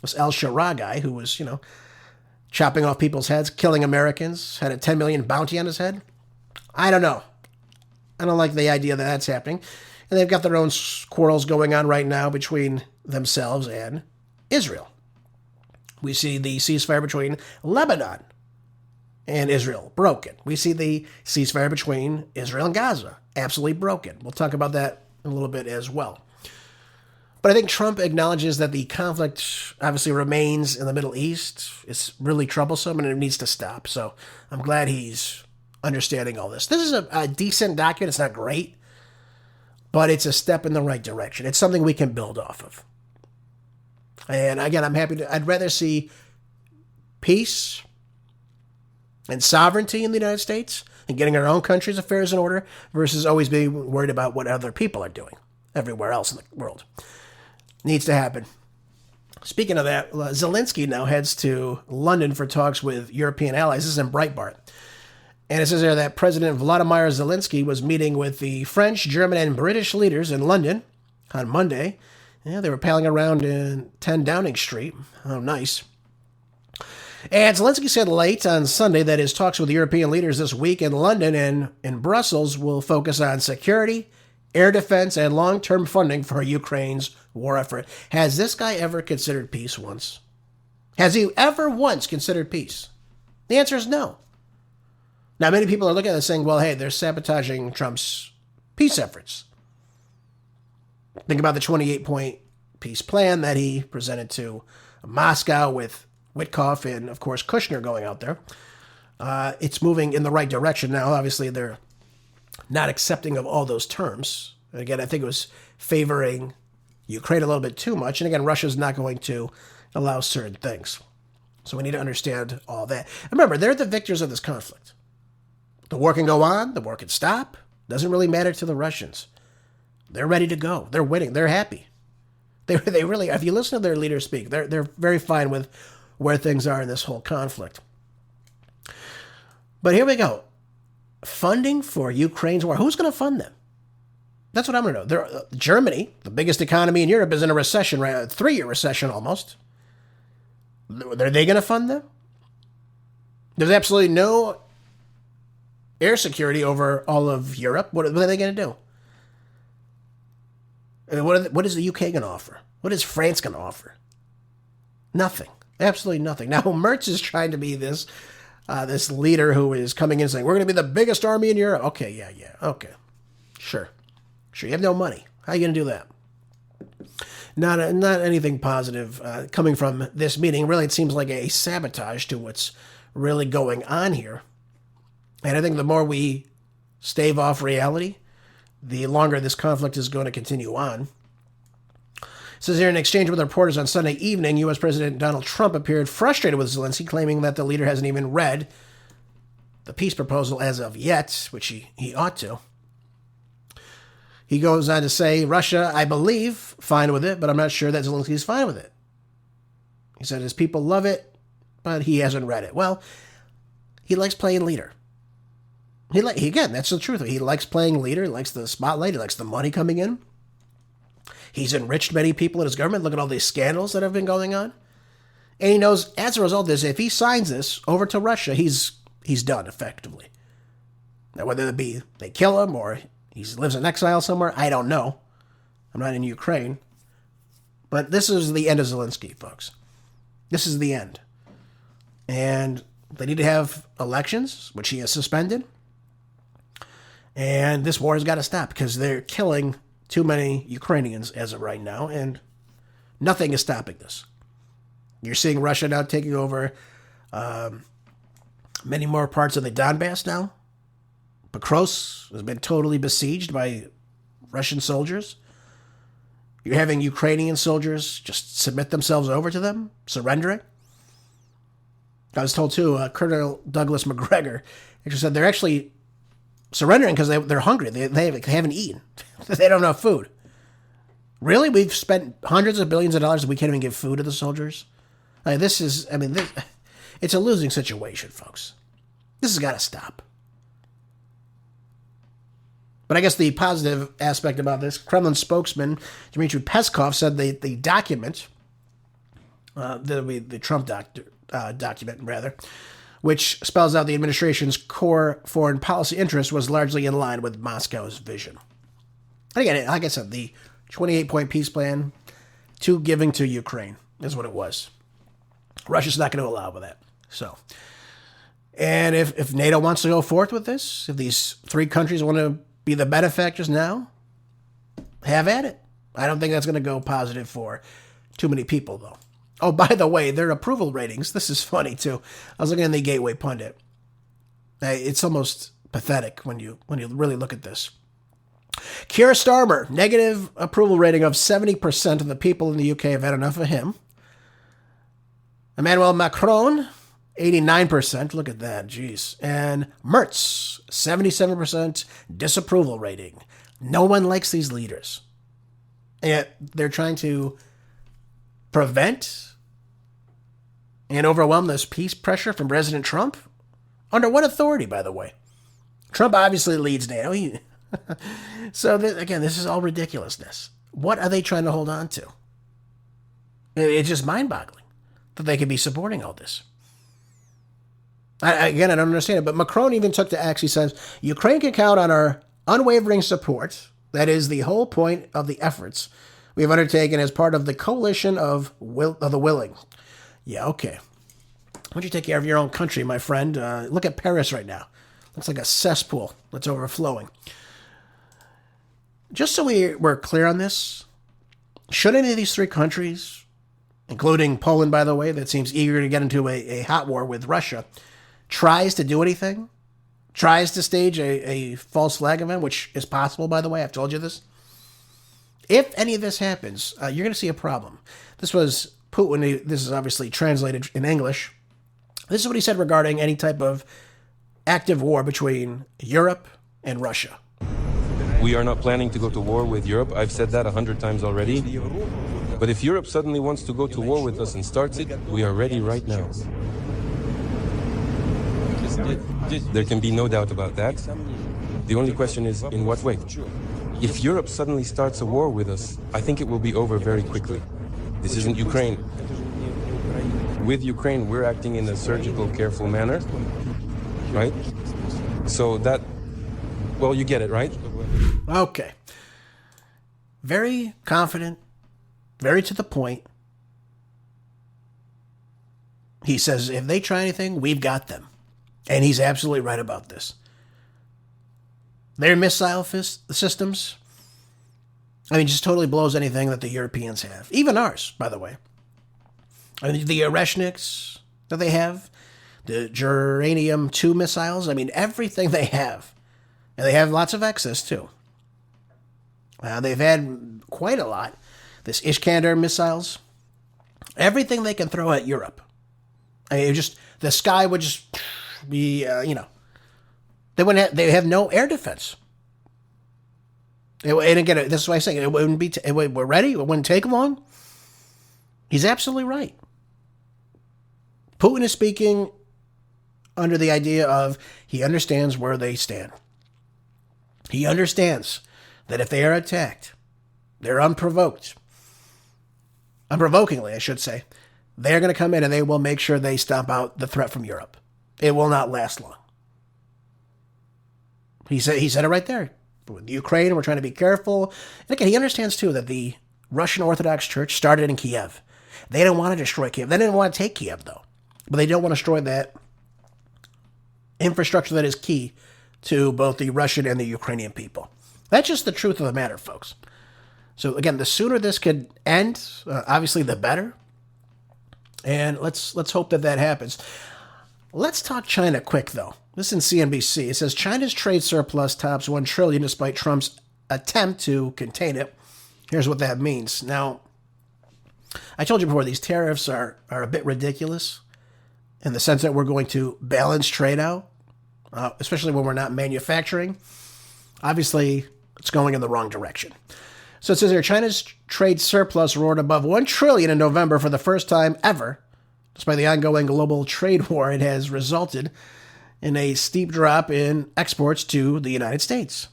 This al-Shara guy who was, chopping off people's heads, killing Americans, had a $10 million bounty on his head. I don't know. I don't like the idea that that's happening. And they've got their own quarrels going on right now between themselves and Israel. We see the ceasefire between Lebanon and Israel broken. We see the ceasefire between Israel and Gaza absolutely broken. We'll talk about that in a little bit as well. But I think Trump acknowledges that the conflict obviously remains in the Middle East. It's really troublesome and it needs to stop. So I'm glad he's understanding all this. This is a decent document. It's not great, but it's a step in the right direction. It's something we can build off of. And again, I'd rather see peace and sovereignty in the United States and getting our own country's affairs in order versus always being worried about what other people are doing everywhere else in the world. Needs to happen. Speaking of that, Zelensky now heads to London for talks with European allies. This is in Breitbart. And it says there that President Volodymyr Zelensky was meeting with the French, German, and British leaders in London on Monday. Yeah, they were palling around in 10 Downing Street. Oh, nice. And Zelensky said late on Sunday that his talks with European leaders this week in London and in Brussels will focus on security, air defense, and long-term funding for Ukraine's war effort. Has this guy ever considered peace once? Has he ever once considered peace? The answer is no. Now, many people are looking at this saying, well, hey, they're sabotaging Trump's peace efforts. Think about the 28-point peace plan that he presented to Moscow with Witkoff and, of course, Kushner going out there. It's moving in the right direction now. Obviously, they're not accepting of all those terms. Again, I think it was favoring Ukraine a little bit too much. And again, Russia's not going to allow certain things. So we need to understand all that. And remember, they're the victors of this conflict. The war can go on. The war can stop. Doesn't really matter to the Russians. They're ready to go. They're winning. They're happy. They really, if you listen to their leaders speak, they're very fine with where things are in this whole conflict. But here we go. Funding for Ukraine's war. Who's going to fund them? That's what I'm going to know. Germany, the biggest economy in Europe, is in a recession, right? A 3-year recession almost. Are they going to fund them? There's absolutely no air security over all of Europe. What are they going to do? I mean, what is the UK going to offer? What is France going to offer? Nothing. Absolutely nothing. Now, Merz is trying to be this leader who is coming in saying, we're going to be the biggest army in Europe. Okay, yeah. Okay. Sure. You have no money. How are you going to do that? Not anything positive coming from this meeting. Really, it seems like a sabotage to what's really going on here. And I think the more we stave off reality, the longer this conflict is going to continue on. says here, in exchange with reporters on Sunday evening, U.S. President Donald Trump appeared frustrated with Zelensky, claiming that the leader hasn't even read the peace proposal as of yet, which he ought to. He goes on to say, Russia, I believe, fine with it, but I'm not sure that Zelensky is fine with it. He said his people love it, but he hasn't read it. Well, he likes playing leader. Again, that's the truth. He likes playing leader. He likes the spotlight. He likes the money coming in. He's enriched many people in his government. Look at all these scandals that have been going on. And he knows, as a result of this, if he signs this over to Russia, he's done, effectively. Now, whether it be they kill him or he lives in exile somewhere, I don't know. I'm not in Ukraine. But this is the end of Zelensky, folks. This is the end. And they need to have elections, which he has suspended. And this war has got to stop because they're killing too many Ukrainians as of right now, and nothing is stopping this. You're seeing Russia now taking over many more parts of the Donbass now. Pokrovsk has been totally besieged by Russian soldiers. You're having Ukrainian soldiers just submit themselves over to them, surrendering. I was told, too, Colonel Douglas McGregor actually said they're actually surrendering because they're hungry. They haven't eaten. They don't have food. Really? We've spent hundreds of billions of dollars and we can't even give food to the soldiers? It's a losing situation, folks. This has got to stop. But I guess the positive aspect about this, Kremlin spokesman Dmitry Peskov said the document, the Trump document, rather, which spells out the administration's core foreign policy interests, was largely in line with Moscow's vision. And again, like I said, the 28-point peace plan to giving to Ukraine is what it was. Russia's not going to allow with that. So, and if NATO wants to go forth with this, if these three countries want to be the benefactors now, have at it. I don't think that's going to go positive for too many people, though. Oh, by the way, their approval ratings, this is funny, too. I was looking at the Gateway Pundit. It's almost pathetic when you really look at this. Keir Starmer, negative approval rating of 70% of the people in the UK have had enough of him. Emmanuel Macron, 89%. Look at that, jeez. And Merz, 77% disapproval rating. No one likes these leaders. And yet they're trying to prevent and overwhelm this peace pressure from President Trump? Under what authority, by the way? Trump obviously leads NATO. So, again, this is all ridiculousness. What are they trying to hold on to? It's just mind-boggling that they could be supporting all this. I don't understand it, but Macron even took to X. He says, Ukraine can count on our unwavering support. That is the whole point of the efforts we have undertaken as part of the coalition of the willing. Yeah, okay. Why don't you take care of your own country, my friend? Look at Paris right now. Looks like a cesspool that's overflowing. Just so we're clear on this, should any of these three countries, including Poland, by the way, that seems eager to get into a hot war with Russia, tries to do anything, tries to stage a false flag event, which is possible, by the way, I've told you this. If any of this happens, you're going to see a problem. This was Putin. This is obviously translated in English. This is what he said regarding any type of active war between Europe and Russia. We are not planning to go to war with Europe. I've said that 100 times already. But if Europe suddenly wants to go to war with us and starts it, we are ready right now. There can be no doubt about that. The only question is, in what way? If Europe suddenly starts a war with us, I think it will be over very quickly. This isn't Ukraine. With Ukraine, we're acting in a surgical, careful manner, right? So that, well, you get it, right? Okay. Very confident, very to the point. He says, if they try anything, we've got them. And he's absolutely right about this. Their missile systems, just totally blows anything that the Europeans have. Even ours, by the way. The Oreshniks that they have, the Uranium-2 missiles, everything they have. And they have lots of excess, too. They've had quite a lot. this Iskander missiles, everything they can throw at Europe. I mean, the sky would just be, they have no air defense. And again, this is why I'm saying it wouldn't be, we're ready, it wouldn't take long. He's absolutely right. Putin is speaking under the idea of he understands where they stand. He understands that if they are attacked, they're unprovokingly, I should say, they're going to come in and they will make sure they stomp out the threat from Europe. It will not last long. He said it right there. With Ukraine, we're trying to be careful. And again, he understands too that the Russian Orthodox Church started in Kiev. They didn't want to destroy Kiev. They didn't want to take Kiev, though. But they don't want to destroy that infrastructure that is key to both the Russian and the Ukrainian people. That's just the truth of the matter, folks. So again, the sooner this could end, obviously the better. And let's hope that happens. Let's talk China quick, though. This is in CNBC. It says China's trade surplus tops $1 trillion despite Trump's attempt to contain it. Here's what that means. Now, I told you before, these tariffs are a bit ridiculous in the sense that we're going to balance trade out, especially when we're not manufacturing. Obviously, it's going in the wrong direction. So it says here, China's trade surplus roared above $1 trillion in November for the first time ever. Despite the ongoing global trade war, it has resulted in a steep drop in exports to the United States.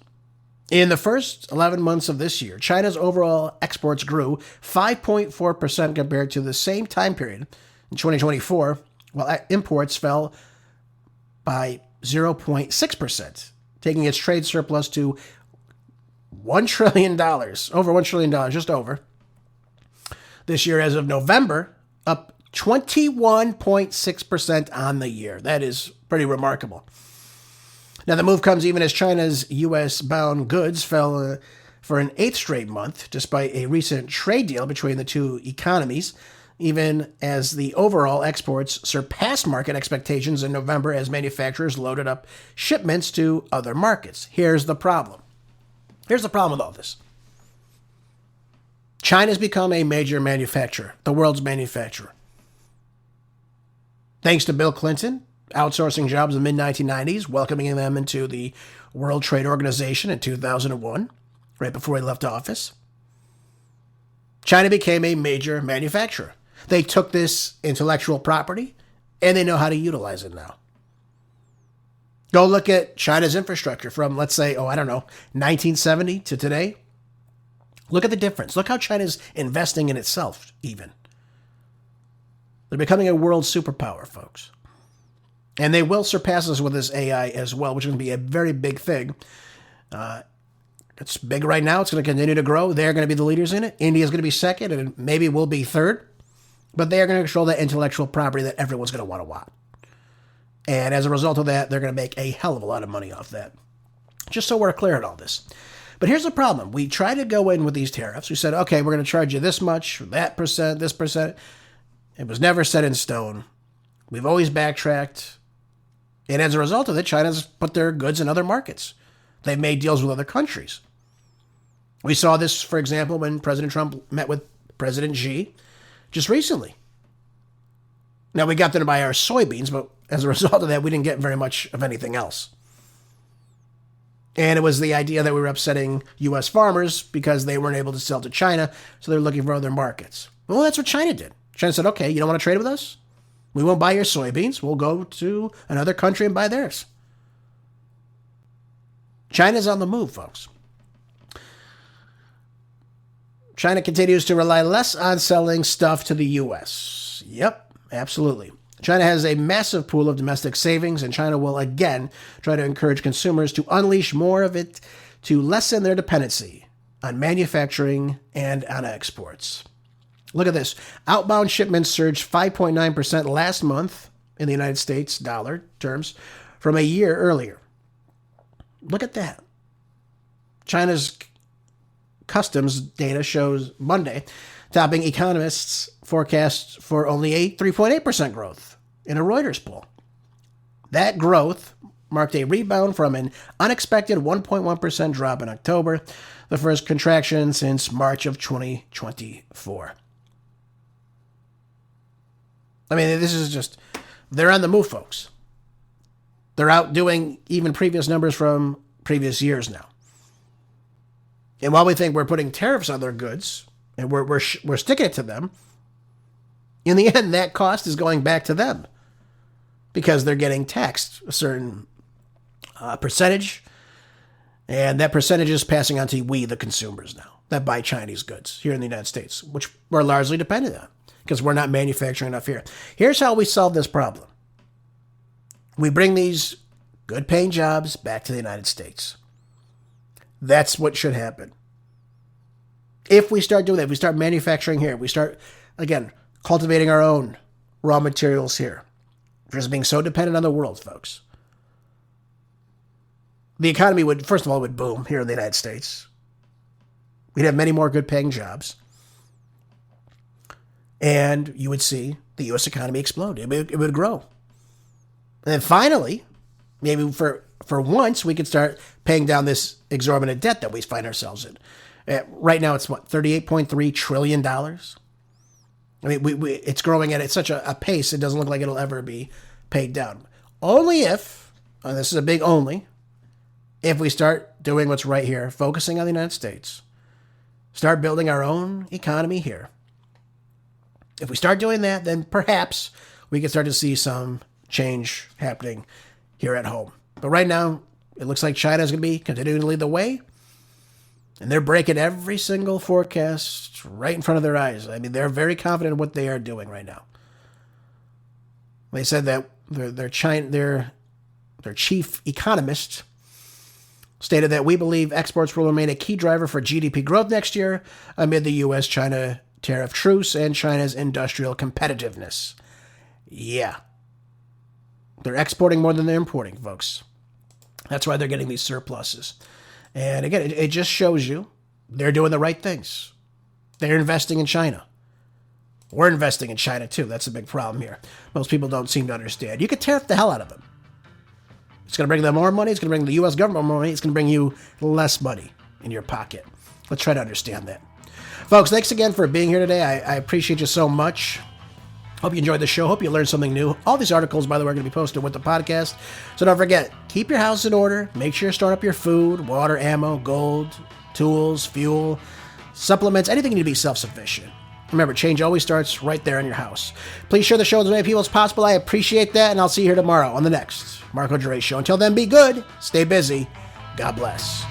In the first 11 months of this year, China's overall exports grew 5.4% compared to the same time period in 2024, while imports fell by 0.6%, taking its trade surplus to $1 trillion, over $1 trillion, just over. This year, as of November, up 21.6% on the year. That is pretty remarkable. Now, the move comes even as China's U.S.-bound goods fell for an 8th straight month, despite a recent trade deal between the two economies, even as the overall exports surpassed market expectations in November as manufacturers loaded up shipments to other markets. Here's the problem. Here's the problem with all this. China's become a major manufacturer, the world's manufacturer. Thanks to Bill Clinton outsourcing jobs in the mid-1990s, welcoming them into the World Trade Organization in 2001, right before he left office. China became a major manufacturer. They took this intellectual property, and they know how to utilize it now. Go look at China's infrastructure from, let's say, 1970 to today. Look at the difference. Look how China's investing in itself, even. They're becoming a world superpower, folks. And they will surpass us with this AI as well, which is going to be a very big thing. It's big right now. It's going to continue to grow. They're going to be the leaders in it. India's going to be second, and maybe we'll be third. But they are going to control that intellectual property that everyone's going to want. And as a result of that, they're going to make a hell of a lot of money off that. Just so we're clear on all this. But here's the problem. We try to go in with these tariffs. We said, okay, we're going to charge you this much, that percent, this percent. It was never set in stone. We've always backtracked. And as a result of it, China's put their goods in other markets. They've made deals with other countries. We saw this, for example, when President Trump met with President Xi just recently. Now, we got them to buy our soybeans, but as a result of that, we didn't get very much of anything else. And it was the idea that we were upsetting U.S. farmers because they weren't able to sell to China, so they're looking for other markets. Well, that's what China did. China said, okay, you don't want to trade with us? We won't buy your soybeans. We'll go to another country and buy theirs. China's on the move, folks. China continues to rely less on selling stuff to the U.S. Yep, absolutely. China has a massive pool of domestic savings, and China will again try to encourage consumers to unleash more of it to lessen their dependency on manufacturing and on exports. Look at this. Outbound shipments surged 5.9% last month in the United States dollar terms from a year earlier. Look at that. China's customs data shows Monday topping economists' forecasts for only a 3.8% growth in a Reuters poll. That growth marked a rebound from an unexpected 1.1% drop in October. the first contraction since March of 2024. I mean, this is just, they're on the move, folks. They're outdoing even previous numbers from previous years now. And while we think we're putting tariffs on their goods, and we're sticking it to them, in the end, that cost is going back to them because they're getting taxed a certain percentage, and that percentage is passing on to we, the consumers now, that buy Chinese goods here in the United States, which we're largely dependent on because we're not manufacturing enough here. Here's how we solve this problem. We bring these good-paying jobs back to the United States. That's what should happen. If we start doing that, if we start manufacturing here, we start, again, cultivating our own raw materials here, versus being so dependent on the world, folks. The economy would, first of all, would boom here in the United States. We'd have many more good-paying jobs. And you would see the U.S. economy explode. It would grow. And then finally, maybe for once, we could start paying down this exorbitant debt that we find ourselves in. Right now, it's what, $38.3 trillion? I mean, it's growing at such a pace, it doesn't look like it'll ever be paid down. Only if, and this is a big only, if we start doing what's right here, focusing on the United States, start building our own economy here. If we start doing that, then perhaps we can start to see some change happening here at home. But right now, it looks like China is going to be continuing to lead the way. And they're breaking every single forecast right in front of their eyes. I mean, they're very confident in what they are doing right now. They said that their chief economist stated that we believe exports will remain a key driver for GDP growth next year amid the U.S.-China tariff truce and China's industrial competitiveness. Yeah. They're exporting more than they're importing, folks. That's why they're getting these surpluses. And again, it just shows you they're doing the right things. They're investing in China. We're investing in China, too. That's a big problem here. Most people don't seem to understand. You could tariff the hell out of them. It's going to bring them more money. It's going to bring the U.S. government more money. It's going to bring you less money in your pocket. Let's try to understand that. Folks, thanks again for being here today. I appreciate you so much. Hope you enjoyed the show. Hope you learned something new. All these articles, by the way, are going to be posted with the podcast. So don't forget, keep your house in order. Make sure you store up your food, water, ammo, gold, tools, fuel, supplements, anything you need to be self-sufficient. Remember, change always starts right there in your house. Please share the show with as many people as possible. I appreciate that, and I'll see you here tomorrow on the next Marco Dre Show. Until then, be good, stay busy, God bless.